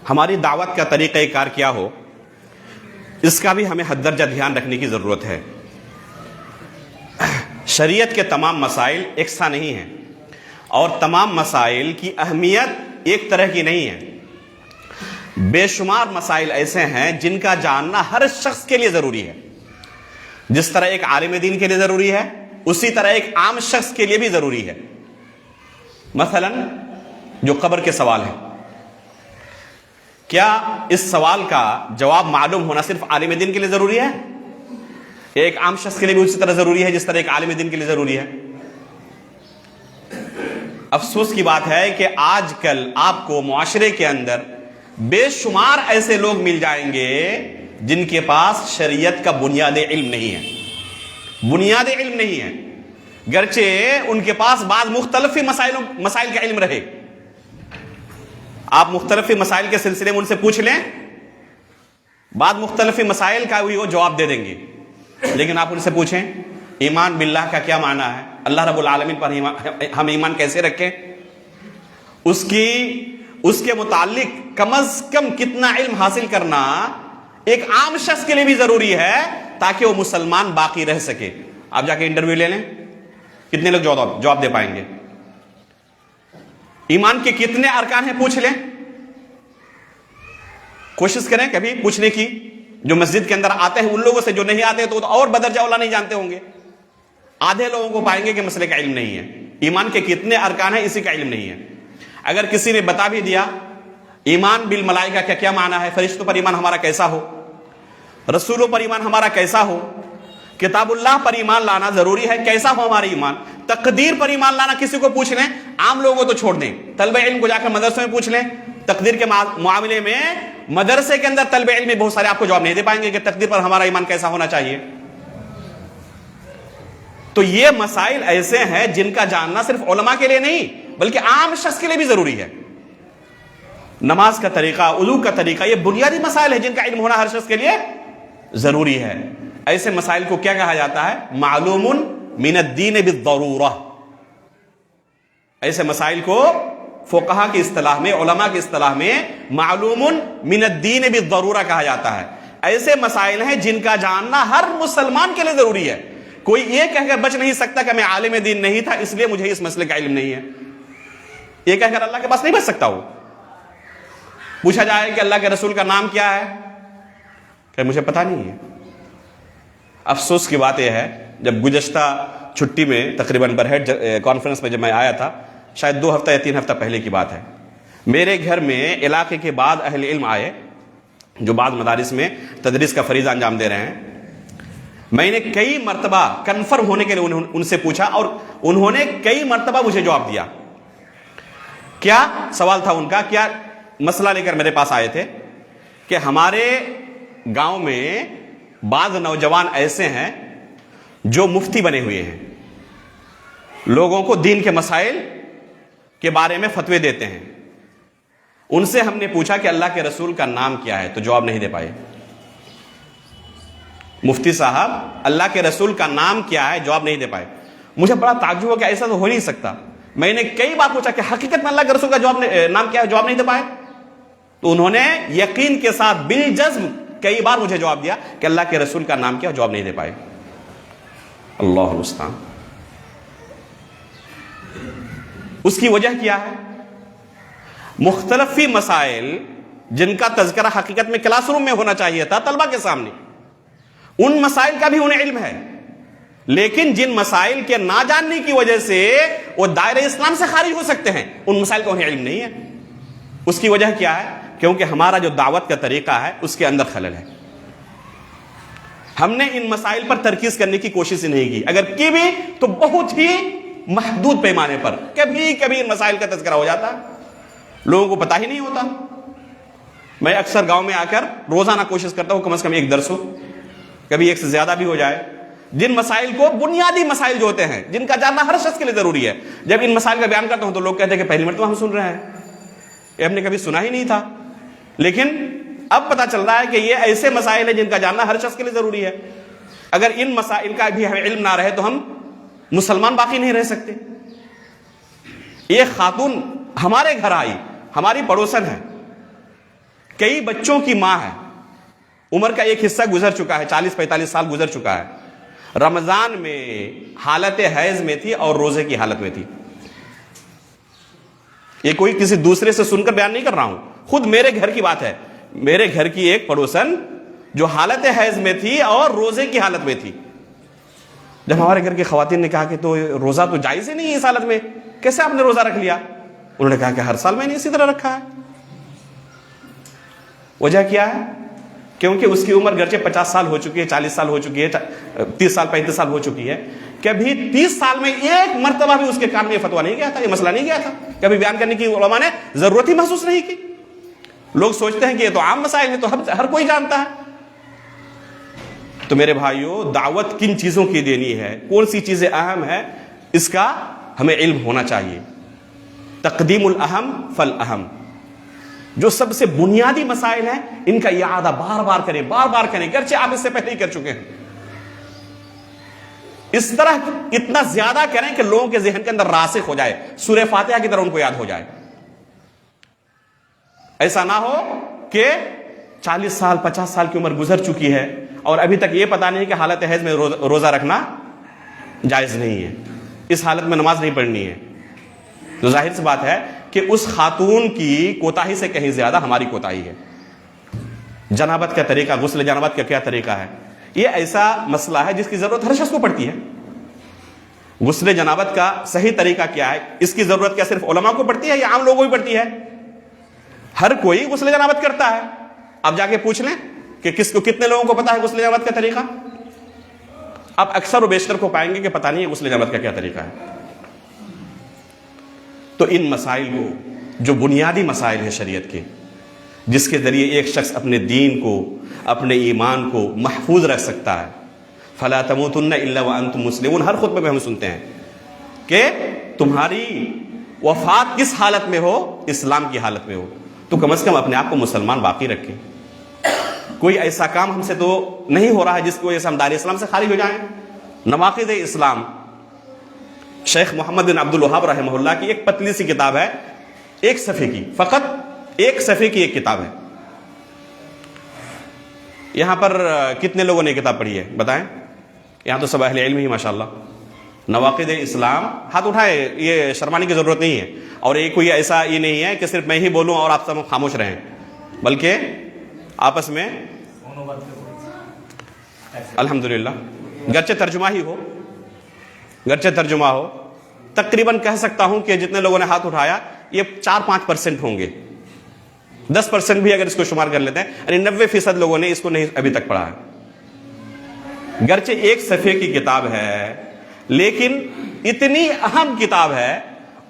ہماری دعوت کا طریقہ کار کیا ہو، اس کا بھی ہمیں حد درجہ دھیان رکھنے کی ضرورت ہے. شریعت کے تمام مسائل یکساں نہیں ہیں اور تمام مسائل کی اہمیت ایک طرح کی نہیں ہے. بے شمار مسائل ایسے ہیں جن کا جاننا ہر شخص کے لیے ضروری ہے. جس طرح ایک عالم دین کے لیے ضروری ہے، اسی طرح ایک عام شخص کے لیے بھی ضروری ہے. مثلا جو قبر کے سوال ہیں، کیا اس سوال کا جواب معلوم ہونا صرف عالم دین کے لیے ضروری ہے؟ ایک عام شخص کے لیے بھی اسی طرح ضروری ہے جس طرح ایک عالم دین کے لیے ضروری ہے؟ افسوس کی بات ہے کہ آج کل آپ کو معاشرے کے اندر بے شمار ایسے لوگ مل جائیں گے جن کے پاس شریعت کا بنیادی علم نہیں ہے. بنیادی علم نہیں ہے، گرچہ ان کے پاس بعض مختلف مسائل کا علم رہے. آپ مختلف مسائل کے سلسلے میں ان سے پوچھ لیں، بعض مختلف مسائل کا بھی وہ جواب دے دیں گے. لیکن آپ ان سے پوچھیں ایمان باللہ کا کیا معنی ہے، اللہ رب العالمین پر ہم ایمان کیسے رکھیں، اس کے متعلق کم از کم کتنا علم حاصل کرنا ایک عام شخص کے لیے بھی ضروری ہے تاکہ وہ مسلمان باقی رہ سکے. آپ جا کے انٹرویو لے لیں، کتنے لوگ جواب دے پائیں گے؟ ایمان کے کتنے ارکان ہیں پوچھ لیں، کوشش کریں کبھی پوچھنے کی. جو مسجد کے اندر آتے ہیں ان لوگوں سے، جو نہیں آتے تو اور بدرجہ اولا نہیں جانتے ہوں گے. آدھے لوگوں کو پائیں گے کہ مسئلے کا علم نہیں ہے، ایمان کے کتنے ارکان ہیں اسی کا علم نہیں ہے. اگر کسی نے بتا بھی دیا ایمان بالملائکہ کا کیا معنی ہے، فرشتوں پر ایمان ہمارا کیسا ہو، رسولوں پر ایمان ہمارا کیسا ہو، کتاب اللہ پر ایمان لانا ضروری ہے، کیسا ہو ہمارا ایمان، تقدیر پر ایمان لانا کسی کو پوچھ لیں، عام لوگوں کو تو چھوڑ دیں، طلب علم کو جا کر مدرسوں میں پوچھ لیں، تقدیر کے معاملے میں مدرسے کے اندر طلب علم میں بہت سارے آپ کو جواب نہیں دے پائیں گے کہ تقدیر پر ہمارا ایمان کیسا ہونا چاہیے۔ تو یہ مسائل ایسے ہیں جن کا جاننا صرف علماء کے لیے نہیں بلکہ عام شخص کے لیے بھی ضروری ہے۔ نماز کا طریقہ، وضو کا طریقہ، یہ بنیادی مسائل ہیں جن کا علم ہونا ہر شخص کے لیے ضروری ہے۔ ایسے مسائل کو کیا کہا جاتا ہے؟ معلوم من الدین بالضرورہ۔ ایسے مسائل کو فقہا کی اصطلاح میں، علماء کی اصطلاح میں معلوم من الدین بالضرورہ کہا جاتا ہے۔ ایسے مسائل ہیں جن کا جاننا ہر مسلمان کے لیے ضروری ہے۔ کوئی یہ کہہ کر بچ نہیں سکتا کہ میں عالم دین نہیں تھا اس لیے مجھے اس مسئلے کا علم نہیں ہے، یہ کہہ کر اللہ کے پاس نہیں بچ سکتا۔ وہ پوچھا جائے کہ اللہ کے رسول کا نام کیا ہے، کہ مجھے پتا نہیں ہے۔ افسوس کی بات یہ ہے، جب گزشتہ چھٹی میں تقریباً برہیٹ کانفرنس میں جب میں آیا تھا، شاید 2 ہفتہ یا 3 ہفتہ پہلے کی بات ہے، میرے گھر میں علاقے کے بعد اہل علم آئے جو بعض مدارس میں تدریس کا فریضہ انجام دے رہے ہیں۔ میں نے کئی مرتبہ کنفرم ہونے کے لیے ان سے پوچھا اور انہوں نے کئی مرتبہ مجھے جواب دیا۔ کیا سوال تھا ان کا، کیا مسئلہ لے کر میرے پاس آئے تھے کہ ہمارے گاؤں میں بعض نوجوان ایسے ہیں جو مفتی بنے ہوئے ہیں، لوگوں کو دین کے مسائل کے بارے میں فتوے دیتے ہیں۔ ان سے ہم نے پوچھا کہ اللہ کے رسول کا نام کیا ہے، تو جواب نہیں دے پائے۔ مفتی صاحب اللہ کے رسول کا نام کیا ہے، جواب نہیں دے پائے۔ مجھے بڑا تعجب ہو کہ ایسا تو ہو نہیں سکتا۔ میں نے کئی بار پوچھا کہ حقیقت میں اللہ کے رسول کا نام کیا ہے، جواب نہیں دے پائے۔ تو انہوں نے یقین کے ساتھ بالجزم کئی بار مجھے جواب دیا کہ اللہ کے رسول کا نام کیا، جواب نہیں دے پائے۔ اللہ المستعان۔ اس کی وجہ کیا ہے؟ مختلف مسائل جن کا تذکرہ حقیقت میں کلاس روم میں ہونا چاہیے تھا طلبہ کے سامنے، ان مسائل کا بھی انہیں علم ہے، لیکن جن مسائل کے نہ جاننے کی وجہ سے وہ دائرہ اسلام سے خارج ہو سکتے ہیں، ان مسائل کا انہیں علم نہیں ہے۔ اس کی وجہ کیا ہے؟ کیونکہ ہمارا جو دعوت کا طریقہ ہے اس کے اندر خلل ہے۔ ہم نے ان مسائل پر ترکیز کرنے کی کوشش ہی نہیں کی، اگر کی بھی تو بہت ہی محدود پیمانے پر، کبھی کبھی ان مسائل کا تذکرہ ہو جاتا ہے، لوگوں کو پتہ ہی نہیں ہوتا۔ میں اکثر گاؤں میں آ کر روزانہ کوشش کرتا ہوں کم از کم ایک درس ہو، کبھی ایک سے زیادہ بھی ہو جائے، جن مسائل کو، بنیادی مسائل جو ہوتے ہیں جن کا جاننا ہر شخص کے لیے ضروری ہے۔ جب ان مسائل کا بیان کرتا ہوں تو لوگ کہتے ہیں کہ پہلی مرتبہ ہم سن رہے ہیں، یہ ہم نے کبھی سنا ہی نہیں تھا، لیکن اب پتہ چل رہا ہے کہ یہ ایسے مسائل ہیں جن کا جاننا ہر شخص کے لیے ضروری ہے۔ اگر ان مسائل کا بھی ہمیں علم نہ رہے تو ہم مسلمان باقی نہیں رہ سکتے۔ یہ خاتون ہمارے گھر آئی، ہماری پڑوسن ہے، کئی بچوں کی ماں ہے، عمر کا ایک حصہ گزر چکا ہے، 40-45 سال گزر چکا ہے، رمضان میں حالت حیض میں تھی اور روزے کی حالت میں تھی۔ یہ کوئی کسی دوسرے سے سن کر بیان نہیں کر رہا ہوں، خود میرے گھر کی بات ہے۔ میرے گھر کی ایک پڑوسن جو حالت حیض میں تھی اور روزے کی حالت میں تھی، جب ہمارے گھر کی خواتین نے کہا کہ تو روزہ تو جائز ہی نہیں ہے اس حالت میں، کیسے آپ نے روزہ رکھ لیا؟ انہوں نے کہا کہ ہر سال میں نے اسی طرح رکھا ہے۔ وجہ کیا ہے؟ کیونکہ اس کی عمر گرچہ 50 سال ہو چکی ہے، 40 سال ہو چکی ہے، 30 سال 35 سال ہو چکی ہے، کبھی 30 سال میں ایک مرتبہ بھی اس کے کان میں یہ فتویٰ نہیں گیا تھا، یہ مسئلہ نہیں گیا تھا، کبھی بیان کرنے کی علماء نے ضرورت ہی محسوس نہیں کی۔ لوگ سوچتے ہیں کہ یہ تو عام مسائل ہیں، تو ہر کوئی جانتا ہے۔ تو میرے بھائیوں، دعوت کن چیزوں کی دینی ہے، کون سی چیزیں اہم ہیں، اس کا ہمیں علم ہونا چاہیے۔ تقدیم الاہم فالاہم، جو سب سے بنیادی مسائل ہیں ان کا اعادہ بار بار کریں، گرچہ آپ اس سے پہلے ہی کر چکے ہیں۔ اس طرح اتنا زیادہ کریں کہ لوگوں کے ذہن کے اندر راسخ ہو جائے، سورہ فاتحہ کی طرح ان کو یاد ہو جائے۔ ایسا نہ ہو کہ 40 سال 50 سال کی عمر گزر چکی ہے اور ابھی تک یہ پتا نہیں کہ حالت حیض میں روزہ رکھنا جائز نہیں ہے، اس حالت میں نماز نہیں پڑھنی ہے۔ تو ظاہر سی بات ہے کہ اس خاتون کی کوتاہی سے کہیں زیادہ ہماری کوتاہی ہے۔ جنابت کا طریقہ، غسل جنابت کا کیا طریقہ ہے، یہ ایسا مسئلہ ہے جس کی ضرورت ہر شخص کو پڑتی ہے۔ غسل جنابت کا صحیح طریقہ کیا ہے، اس کی ضرورت کیا صرف علماء کو پڑتی ہے یا عام لوگوں کو بھی پڑتی ہے؟ ہر کوئی غسل جنابت کرتا ہے۔ اب جا کے پوچھ لیں کہ کتنے لوگوں کو پتا ہے غسل جنابت کا طریقہ؟ اب اکثر و بیشتر کو پائیں گے کہ پتہ نہیں ہے غسل جنابت کا کیا طریقہ ہے۔ تو ان مسائل کو، جو بنیادی مسائل ہیں شریعت کے، جس کے ذریعے ایک شخص اپنے دین کو، اپنے ایمان کو محفوظ رکھ سکتا ہے، فَلَا تَمُوتُنَّ إِلَّا وَأَنْتُمْ مُسْلِمُونَ، ہر خطبے میں ہم سنتے ہیں کہ تمہاری وفات کس حالت میں ہو؟ اسلام کی حالت میں ہو، تو کم از کم اپنے آپ کو مسلمان باقی رکھیں۔ کوئی ایسا کام ہم سے تو نہیں ہو رہا ہے جس کی وجہ سے ہم دار اسلام سے خارج ہو جائیں۔ نواقض اسلام، شیخ محمد بن عبد الوہاب رحمہ اللہ کی ایک پتلی سی کتاب ہے، ایک صفحے کی، فقط ایک صفحے کی ایک کتاب ہے۔ یہاں پر کتنے لوگوں نے کتاب پڑھی ہے بتائیں؟ یہاں تو سب اہل علم ہی ماشاءاللہ۔ نواقض اسلام، ہاتھ اٹھائے، یہ شرمانے کی ضرورت نہیں ہے، اور یہ کوئی ایسا یہ نہیں ہے کہ صرف میں ہی بولوں اور آپ سب خاموش رہیں، بلکہ آپس میں الحمدللہ گرچہ ترجمہ ہو، تقریباً کہہ سکتا ہوں کہ جتنے لوگوں نے ہاتھ اٹھایا یہ 4-5% ہوں گے، 10% بھی اگر اس کو شمار کر لیتے ہیں، یعنی 90% لوگوں نے اس کو نہیں ابھی تک پڑھا ہے۔ گرچہ ایک صفحے کی کتاب ہے، لیکن اتنی اہم کتاب ہے،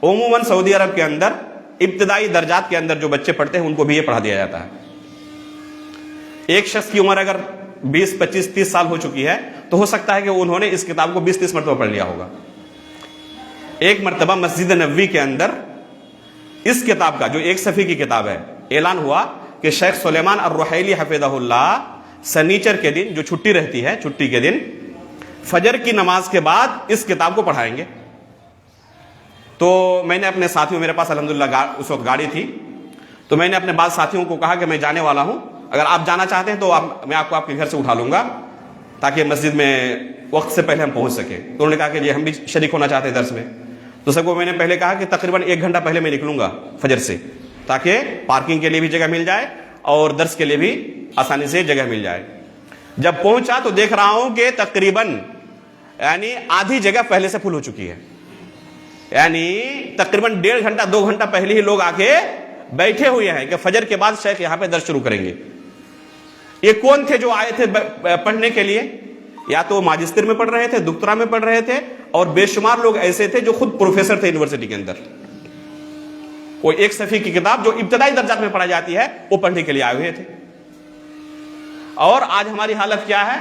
عموماً سعودی عرب کے اندر ابتدائی درجات کے اندر جو بچے پڑھتے ہیں ان کو بھی یہ پڑھا دیا جاتا ہے۔ ایک شخص کی عمر اگر 20, 25, 30 سال ہو چکی ہے تو ہو سکتا ہے کہ انہوں نے اس کتاب کو 20-30 مرتبہ پڑھ لیا ہوگا۔ ایک مرتبہ مسجد نبوی کے اندر اس کتاب کا، جو ایک صفحے کی کتاب ہے، اعلان ہوا کہ شیخ سلیمان الرحیلی حفظہ اللہ سنیچر کے دن، جو چھٹی رہتی ہے، چھٹی کے دن فجر کی نماز کے بعد اس کتاب کو پڑھائیں گے۔ تو میں نے اپنے ساتھیوں، میرے پاس الحمدللہ اس وقت گاڑی تھی، تو میں نے اپنے بعض ساتھیوں کو کہا کہ میں جانے والا ہوں، اگر آپ جانا چاہتے ہیں تو میں آپ کو آپ کے گھر سے اٹھا لوں گا تاکہ مسجد میں وقت سے پہلے ہم پہنچ سکیں۔ تو انہوں نے کہا کہ جی ہم بھی شریک ہونا چاہتے ہیں درس میں۔ تو سب کو میں نے پہلے کہا کہ تقریباً 1 گھنٹہ پہلے میں نکلوں گا فجر سے، تاکہ پارکنگ کے لیے بھی جگہ مل جائے اور درس کے لیے بھی آسانی سے جگہ مل جائے۔ جب پہنچا تو دیکھ رہا ہوں کہ تقریباً یعنی آدھی جگہ پہلے سے فل ہو چکی ہے، یعنی تقریباً 1.5 گھنٹہ 2 گھنٹہ پہلے ہی لوگ آ کے بیٹھے ہوئے ہیں کہ فجر کے بعد شیخ یہاں پہ درس شروع کریں گے۔ یہ کون تھے جو آئے تھے پڑھنے کے لیے؟ یا تو ماجسٹر میں پڑھ رہے تھے، دکترا میں پڑھ رہے تھے، اور بے شمار لوگ ایسے تھے جو خود پروفیسر تھے یونیورسٹی کے اندر۔ وہ ایک صفحے کی کتاب جو ابتدائی درجات میں پڑھائی جاتی ہے وہ پڑھنے کے لیے آئے ہوئے تھے۔ اور آج ہماری حالت کیا ہے؟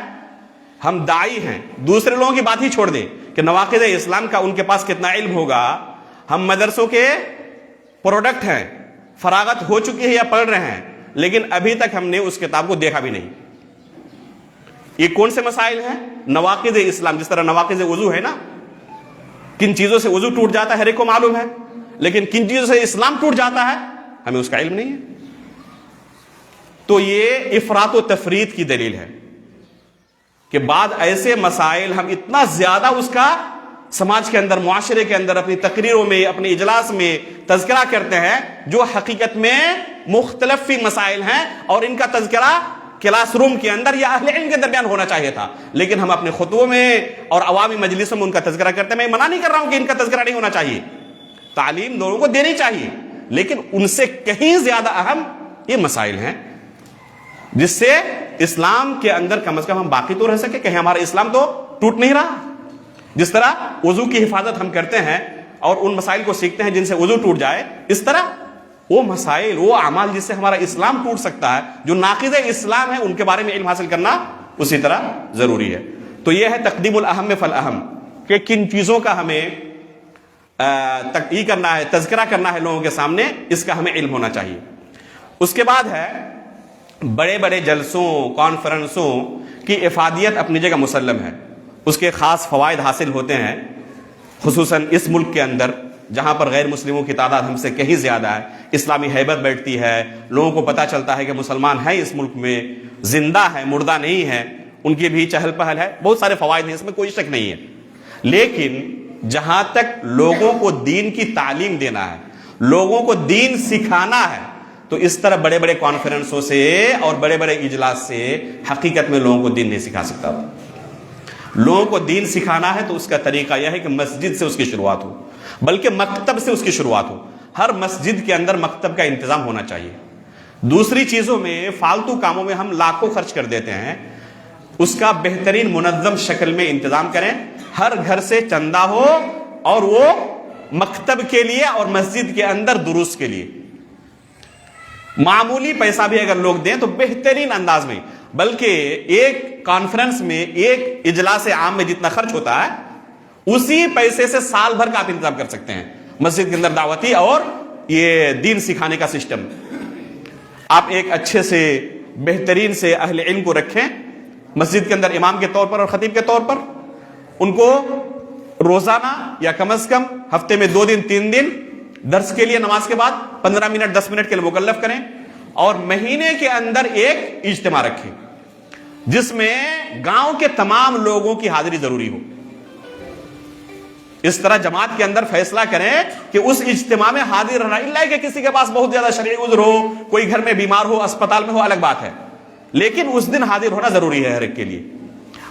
ہم داعی ہیں، دوسرے لوگوں کی بات ہی چھوڑ دیں کہ نواقض اسلام کا ان کے پاس کتنا علم ہوگا۔ ہم مدرسوں کے پروڈکٹ ہیں، فراغت ہو چکی ہے یا پڑھ رہے ہیں، لیکن ابھی تک ہم نے اس کتاب کو دیکھا بھی نہیں۔ یہ کون سے مسائل ہیں؟ نواقض اسلام۔ جس طرح نواقض وضو ہے نا، کن چیزوں سے وضو ٹوٹ جاتا ہے ہر ایک کو معلوم ہے، لیکن کن چیزوں سے اسلام ٹوٹ جاتا ہے ہمیں اس کا علم نہیں ہے۔ تو یہ افراط و تفریط کی دلیل ہے کہ بعض ایسے مسائل ہم اتنا زیادہ اس کا سماج کے اندر، معاشرے کے اندر، اپنی تقریروں میں، اپنے اجلاس میں تذکرہ کرتے ہیں جو حقیقت میں مختلف مسائل ہیں، اور ان کا تذکرہ کلاس روم کے اندر یا اہل علم کے درمیان ہونا چاہیے تھا، لیکن ہم اپنے خطبوں میں اور عوامی مجلسوں میں ان کا تذکرہ کرتے ہیں۔ میں منع نہیں کر رہا ہوں کہ ان کا تذکرہ نہیں ہونا چاہیے، تعلیم لوگوں کو دینی چاہیے، لیکن ان سے کہیں زیادہ اہم یہ مسائل ہیں جس سے اسلام کے اندر کم از کم ہم باقی تو رہ سکے، کہیں ہمارا اسلام تو ٹوٹ نہیں رہا۔ جس طرح وضو کی حفاظت ہم کرتے ہیں اور ان مسائل کو سیکھتے ہیں جن سے وضو ٹوٹ جائے، اس طرح وہ مسائل، وہ اعمال جس سے ہمارا اسلام ٹوٹ سکتا ہے، جو ناقض اسلام ہے، ان کے بارے میں علم حاصل کرنا اسی طرح ضروری ہے۔ تو یہ ہے تقدیم الاہم فالاہم، کہ کن چیزوں کا ہمیں کرنا ہے، تذکرہ کرنا ہے لوگوں کے سامنے، اس کا ہمیں علم ہونا چاہیے۔ اس کے بعد ہے بڑے بڑے جلسوں، کانفرنسوں کی افادیت اپنی جگہ مسلم ہے، اس کے خاص فوائد حاصل ہوتے ہیں، خصوصاً اس ملک کے اندر جہاں پر غیر مسلموں کی تعداد ہم سے کہیں زیادہ ہے، اسلامی ہیبت بیٹھتی ہے، لوگوں کو پتہ چلتا ہے کہ مسلمان ہیں اس ملک میں، زندہ ہے، مردہ نہیں ہے، ان کی بھی چہل پہل ہے، بہت سارے فوائد ہیں، اس میں کوئی شک نہیں ہے۔ لیکن جہاں تک لوگوں کو دین کی تعلیم دینا ہے، لوگوں کو دین سکھانا ہے، تو اس طرح بڑے بڑے کانفرنسوں سے اور بڑے بڑے اجلاس سے حقیقت میں لوگوں کو دین نہیں سکھا سکتا۔ لوگوں کو دین سکھانا ہے تو اس کا طریقہ یہ ہے کہ مسجد سے اس کی شروعات ہو، بلکہ مکتب سے اس کی شروعات ہو۔ ہر مسجد کے اندر مکتب کا انتظام ہونا چاہیے۔ دوسری چیزوں میں فالتو کاموں میں ہم لاکھوں خرچ کر دیتے ہیں، اس کا بہترین منظم شکل میں انتظام کریں، ہر گھر سے چندہ ہو اور وہ مکتب کے لیے اور مسجد کے اندر دروس کے لیے، معمولی پیسہ بھی اگر لوگ دیں تو بہترین انداز میں، بلکہ ایک کانفرنس میں ایک اجلاس عام میں جتنا خرچ ہوتا ہے اسی پیسے سے سال بھر کا آپ انتظام کر سکتے ہیں، مسجد کے اندر دعوتی اور یہ دین سکھانے کا سسٹم۔ آپ ایک اچھے سے بہترین سے اہل علم کو رکھیں مسجد کے اندر امام کے طور پر اور خطیب کے طور پر، ان کو روزانہ یا کم از کم ہفتے میں 2 دن 3 دن درس کے لیے نماز کے بعد 15 منٹ 10 منٹ کے لیے مکلف کریں، اور مہینے کے اندر ایک اجتماع رکھیں جس میں گاؤں کے تمام لوگوں کی حاضری ضروری ہو۔ اس طرح جماعت کے اندر فیصلہ کریں کہ اس اجتماع میں حاضر رہنا، اللہ کہ کسی کے پاس بہت زیادہ شرعی عذر ہو، کوئی گھر میں بیمار ہو، اسپتال میں ہو، الگ بات ہے، لیکن اس دن حاضر ہونا ضروری ہے ہر ایک کے لیے۔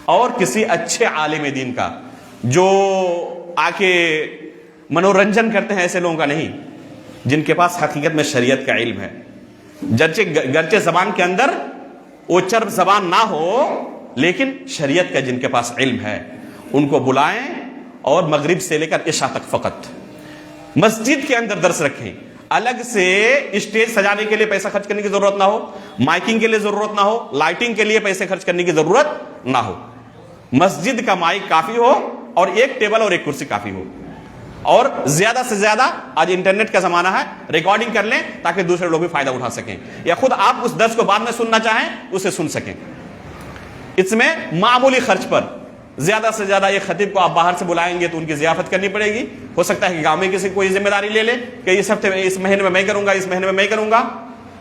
اور کسی اچھے عالم دین کا جو آ کے منورنجن کرتے ہیں، ایسے لوگوں کا نہیں، جن کے پاس حقیقت میں شریعت کا علم ہے، گرچہ زبان کے اندر اوچر زبان نہ ہو لیکن شریعت کا جن کے پاس علم ہے، ان کو بلائیں اور مغرب سے لے کر عشاء تک فقط مسجد کے اندر درس رکھیں۔ الگ سے اسٹیج سجانے کے لیے پیسہ خرچ کرنے کی ضرورت نہ ہو، مائکنگ کے لیے ضرورت نہ ہو، لائٹنگ کے لیے پیسے خرچ کرنے کی ضرورت نہ ہو، مسجد کا مائک کافی ہو اور ایک ٹیبل اور ایک کرسی کافی ہو، اور زیادہ سے زیادہ آج انٹرنیٹ کا زمانہ ہے، ریکارڈنگ کر لیں تاکہ دوسرے لوگ بھی فائدہ اٹھا سکیں، یا خود آپ اس درس کو بعد میں سننا چاہیں اسے سن سکیں۔ اس میں معمولی خرچ پر زیادہ سے زیادہ ایک خطیب کو آپ باہر سے بلائیں گے تو ان کی ضیافت کرنی پڑے گی، ہو سکتا ہے کہ گاؤں میں کسی کوئی ذمہ داری لے لے کہ اس ہفتے میں اس مہینے میں کروں گا، اس مہینے میں کروں گا،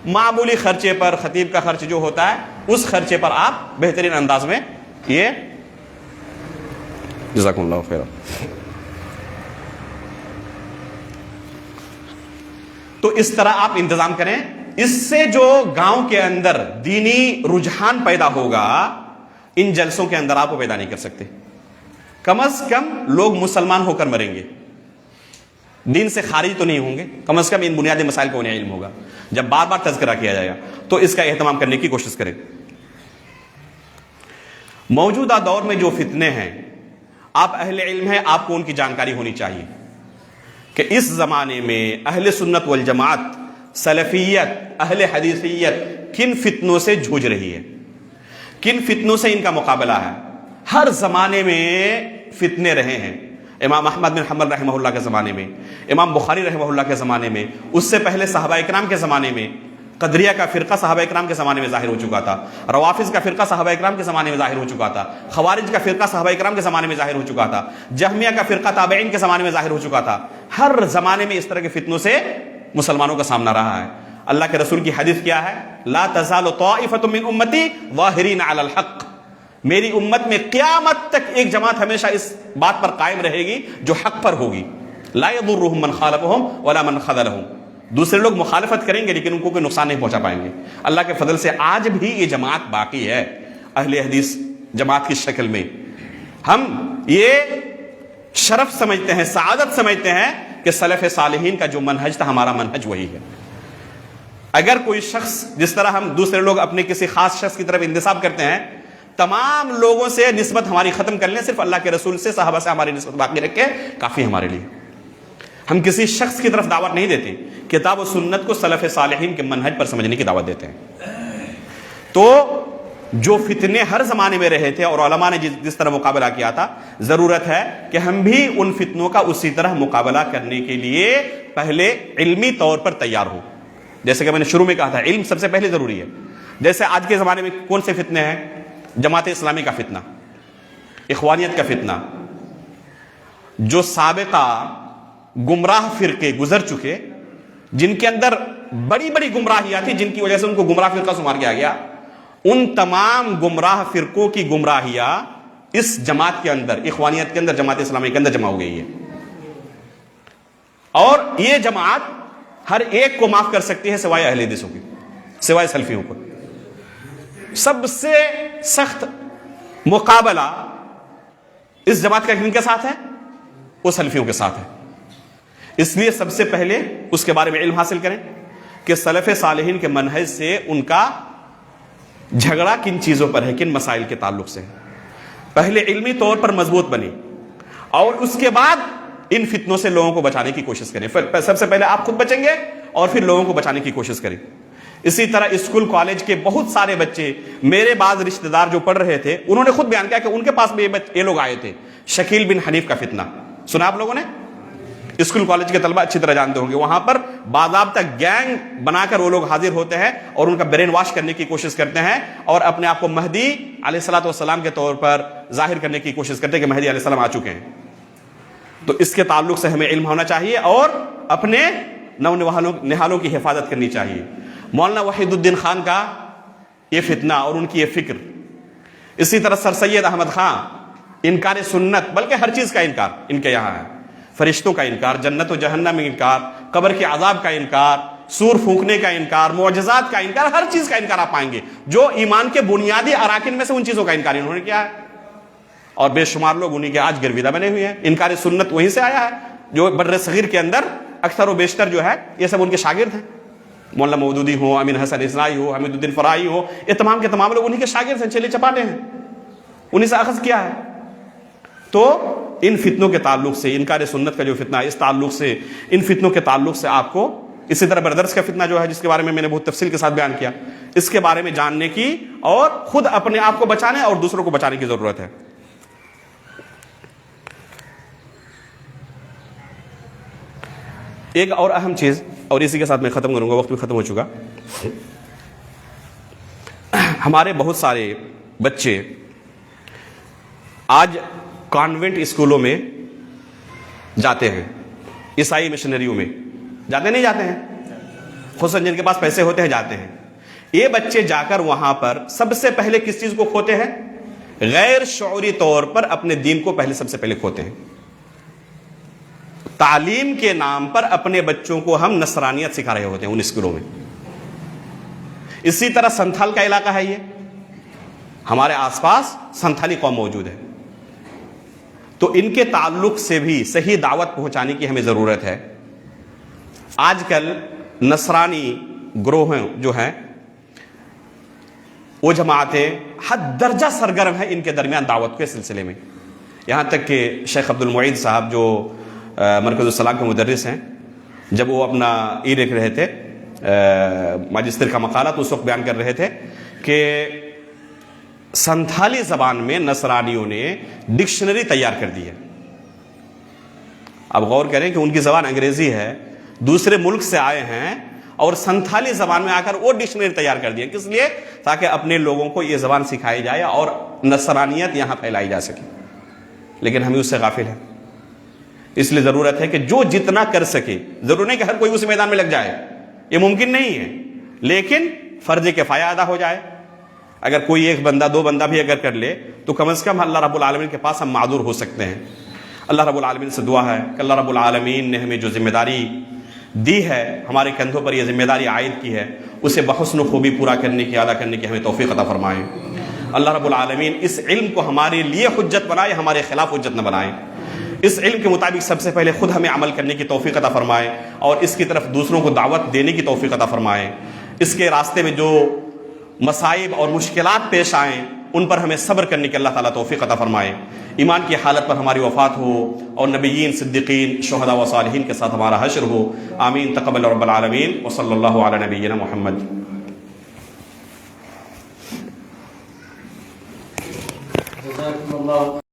معمولی خرچے پر خطیب کا خرچ جو ہوتا ہے اس خرچے پر آپ بہترین انداز میں یہ جزاکم اللہ خیر۔ تو اس طرح آپ انتظام کریں، اس سے جو گاؤں کے اندر دینی رجحان پیدا ہوگا ان جلسوں کے اندر آپ وہ پیدا نہیں کر سکتے۔ کم از کم لوگ مسلمان ہو کر مریں گے، دین سے خارج تو نہیں ہوں گے، کم از کم ان بنیادی مسائل کو انہیں علم ہوگا۔ جب بار بار تذکرہ کیا جائے گا تو اس کا اہتمام کرنے کی کوشش کریں۔ موجودہ دور میں جو فتنے ہیں، آپ اہل علم ہیں، آپ کو ان کی جانکاری ہونی چاہیے کہ اس زمانے میں اہل سنت والجماعت، سلفیت، اہل حدیثیت کن فتنوں سے جھوج رہی ہے، کن فتنوں سے ان کا مقابلہ ہے۔ ہر زمانے میں فتنے رہے ہیں، امام احمد بن حنبل رحمہ اللہ کے زمانے میں، امام بخاری رحمہ اللہ کے زمانے میں، اس سے پہلے صحابہ اکرام کے زمانے میں، قدریہ کا فرقہ صحابہ اکرام کے زمانے میں ظاہر ہو چکا تھا، روافض کا فرقہ صحابہ اکرام کے زمانے میں ظاہر ہو چکا تھا، خوارج کا فرقہ صحابہ اکرام کے زمانے میں ظاہر ہو چکا تھا، جہمیہ کا فرقہ تابعین کے زمانے میں ظاہر ہو چکا تھا۔ ہر زمانے میں اس طرح کے فتنوں سے مسلمانوں کا سامنا رہا ہے۔ اللہ کے رسول کی حدیث کیا ہے؟ لا تزال طائفة من امتی ظاہرین علی الحق، میری امت میں قیامت تک ایک جماعت ہمیشہ اس بات پر قائم رہے گی جو حق پر ہوگی، لا يضرهم من خالفهم ولا من خذلهم، دوسرے لوگ مخالفت کریں گے لیکن ان کو کوئی نقصان نہیں پہنچا پائیں گے۔ اللہ کے فضل سے آج بھی یہ جماعت باقی ہے، اہل حدیث جماعت کی شکل میں۔ ہم یہ شرف سمجھتے ہیں، سعادت سمجھتے ہیں کہ سلف صالحین کا جو منہج تھا ہمارا منہج وہی ہے۔ اگر کوئی شخص، جس طرح ہم دوسرے لوگ اپنے کسی خاص شخص کی طرف انتساب کرتے ہیں، تمام لوگوں سے نسبت ہماری ختم کر لیں، صرف اللہ کے رسول سے، صحابہ سے ہماری نسبت باقی رکھ کے کافی ہمارے لیے۔ ہم کسی شخص کی طرف دعوت نہیں دیتے، کتاب و سنت کو سلف صالحین کے منہج پر سمجھنے کی دعوت دیتے ہیں۔ تو جو فتنے ہر زمانے میں رہے تھے اور علماء نے جس طرح مقابلہ کیا تھا، ضرورت ہے کہ ہم بھی ان فتنوں کا اسی طرح مقابلہ کرنے کے لیے پہلے علمی طور پر تیار ہوں۔ جیسے کہ میں نے شروع میں کہا تھا، علم سب سے پہلے ضروری ہے۔ جیسے آج کے زمانے میں کون سے فتنے ہیں؟ جماعت اسلامی کا فتنہ، اخوانیت کا فتنہ، جو سابقہ گمراہ فرقے گزر چکے، جن کے اندر بڑی بڑی گمراہیاں تھی، جن کی وجہ سے ان کو گمراہ فرقہ شمار کیا گیا، ان تمام گمراہ فرقوں کی گمراہیاں اس جماعت کے اندر، اخوانیت کے اندر، جماعت اسلامی کے اندر جمع ہو گئی ہے۔ اور یہ جماعت ہر ایک کو معاف کر سکتی ہے سوائے اہل حدیثوں کی، سوائے سلفیوں کو۔ سب سے سخت مقابلہ اس جماعت کا کن کے ساتھ ہے؟ وہ سلفیوں کے ساتھ ہے۔ اس لیے سب سے پہلے اس کے بارے میں علم حاصل کریں، کہ سلف صالحین کے منہج سے ان کا جھگڑا کن چیزوں پر ہے، کن مسائل کے تعلق سے ہے۔ پہلے علمی طور پر مضبوط بنی اور اس کے بعد ان فتنوں سے لوگوں کو بچانے کی کوشش کریں۔ سب سے پہلے آپ خود بچیں گے اور پھر لوگوں کو بچانے کی کوشش کریں۔ اسی طرح اسکول کالج کے بہت سارے بچے، میرے بعض رشتہ دار جو پڑھ رہے تھے، انہوں نے خود بیان کیا کہ ان کے پاس بھی یہ لوگ آئے تھے۔ شکیل بن حنیف کا فتنہ سنا آپ لوگوں نے؟ اسکول کالج کے طلبہ اچھی طرح جانتے ہوں گے۔ وہاں پر باضابطہ گینگ بنا کر وہ لوگ حاضر ہوتے ہیں اور ان کا برین واش کرنے کی کوشش کرتے ہیں اور اپنے آپ کو مہدی علیہ الصلوۃ والسلام کے طور پر ظاہر کرنے کی کوشش کرتے ہیں کہ مہدی علیہ السلام آ چکے ہیں۔ تو اس کے تعلق سے ہمیں علم ہونا چاہیے اور اپنے نہالوں کی حفاظت کرنی چاہیے۔ مولانا وحید الدین خان کا یہ فتنہ اور ان کی یہ فکر، اسی طرح سر سید احمد خان، انکار سنت، بلکہ ہر چیز کا انکار ان کے یہاں ہے۔ فرشتوں کا انکار، جنت و جہنم کا انکار، قبر کے عذاب کا انکار، سور پھونکنے کا انکار، معجزات کا انکار، ہر چیز کا انکار آپ پائیں گے۔ جو ایمان کے بنیادی اراکین میں سے ان چیزوں کا انکار انہوں نے کیا ہے، اور بے شمار لوگ انہی کے آج گرویدہ بنے ہوئے ہیں۔ انکار سنت وہیں سے آیا ہے، جو بر صغیر کے اندر اکثر و بیشتر جو ہے یہ سب ان کے شاگرد ہیں۔ مولانا مودودی ہو، امین حسن اسرائی ہو، حمید الدین فرائی ہو، یہ تمام کے تمام لوگ انہی کے شاگرد ہیں، چلے چپاٹے ہیں، انہی سے اخذ کیا ہے۔ تو ان فتنوں کے تعلق سے، انکار سنت کا جو فتنہ ہے، اس تعلق سے، ان فتنوں کے تعلق سے آپ کو، اسی طرح بردرس کا فتنہ جو ہے جس کے بارے میں نے بہت تفصیل کے ساتھ بیان کیا، اس کے بارے میں جاننے کی اور خود اپنے آپ کو بچانے اور دوسروں کو بچانے کی ضرورت ہے۔ ایک اور اہم چیز، اور اسی کے ساتھ میں ختم کروں گا، وقت بھی ختم ہو چکا۔ ہمارے بہت سارے بچے آج کانوینٹ اسکولوں میں جاتے ہیں، عیسائی مشنریوں میں جاتے نہیں جاتے ہیں، خصوصاً جن کے پاس پیسے ہوتے ہیں جاتے ہیں۔ یہ بچے جا کر وہاں پر سب سے پہلے کس چیز کو کھوتے ہیں؟ غیر شعوری طور پر اپنے دین کو سب سے پہلے کھوتے ہیں۔ تعلیم کے نام پر اپنے بچوں کو ہم نصرانیت سکھا رہے ہوتے ہیں ان اسکولوں میں۔ اسی طرح سنتھال کا علاقہ ہے، یہ ہمارے آس پاس سنتھالی قوم موجود ہے، تو ان کے تعلق سے بھی صحیح دعوت پہنچانے کی ہمیں ضرورت ہے۔ آج کل نصرانی گروہ جو ہیں، وہ جماعتیں حد درجہ سرگرم ہیں ان کے درمیان دعوت کے سلسلے میں، یہاں تک کہ شیخ عبد المعید صاحب جو مرکز السلام کے مدرس ہیں، جب وہ اپنا لکھ رہے تھے ماجسٹر کا مقالہ، تو اس وقت بیان کر رہے تھے کہ سنتھالی زبان میں نصرانیوں نے ڈکشنری تیار کر دی ہے۔ اب غور کریں کہ ان کی زبان انگریزی ہے، دوسرے ملک سے آئے ہیں اور سنتھالی زبان میں آ کر وہ ڈکشنری تیار کر دی ہے، کس لیے؟ تاکہ اپنے لوگوں کو یہ زبان سکھائی جائے اور نصرانیت یہاں پھیلائی جا سکے۔ لیکن ہمیں اس سے غافل ہیں، اس لیے ضرورت ہے کہ جو جتنا کر سکے، ضرور نہیں کہ ہر کوئی اس میدان میں لگ جائے، یہ ممکن نہیں ہے، لیکن فرض کفایہ ادا ہو جائے۔ اگر کوئی ایک بندہ، دو بندہ بھی اگر کر لے تو کم از کم اللہ رب العالمین کے پاس ہم معذور ہو سکتے ہیں۔ اللہ رب العالمین سے دعا ہے کہ اللہ رب العالمین نے ہمیں جو ذمہ داری دی ہے، ہمارے کندھوں پر یہ ذمہ داری عائد کی ہے، اسے بحسن و خوبی پورا کرنے کی، ادا کرنے کی ہمیں توفیق عطا فرمائے۔ اللہ رب العالمین اس علم کو ہمارے لیے حجت بنائے، ہمارے خلاف حجت نہ بنائے۔ اس علم کے مطابق سب سے پہلے خود ہمیں عمل کرنے کی توفیق عطا فرمائے اور اس کی طرف دوسروں کو دعوت دینے کی توفیق عطا فرمائے۔ اس کے راستے میں جو مصائب اور مشکلات پیش آئیں ان پر ہمیں صبر کرنے کی اللہ تعالیٰ توفیق عطا فرمائے۔ ایمان کی حالت پر ہماری وفات ہو اور نبیین، صدیقین، شہداء و صالحین کے ساتھ ہمارا حشر ہو۔ آمین تقبل رب العالمین، وصلی اللہ علی نبینا محمد۔ جزاکم اللہ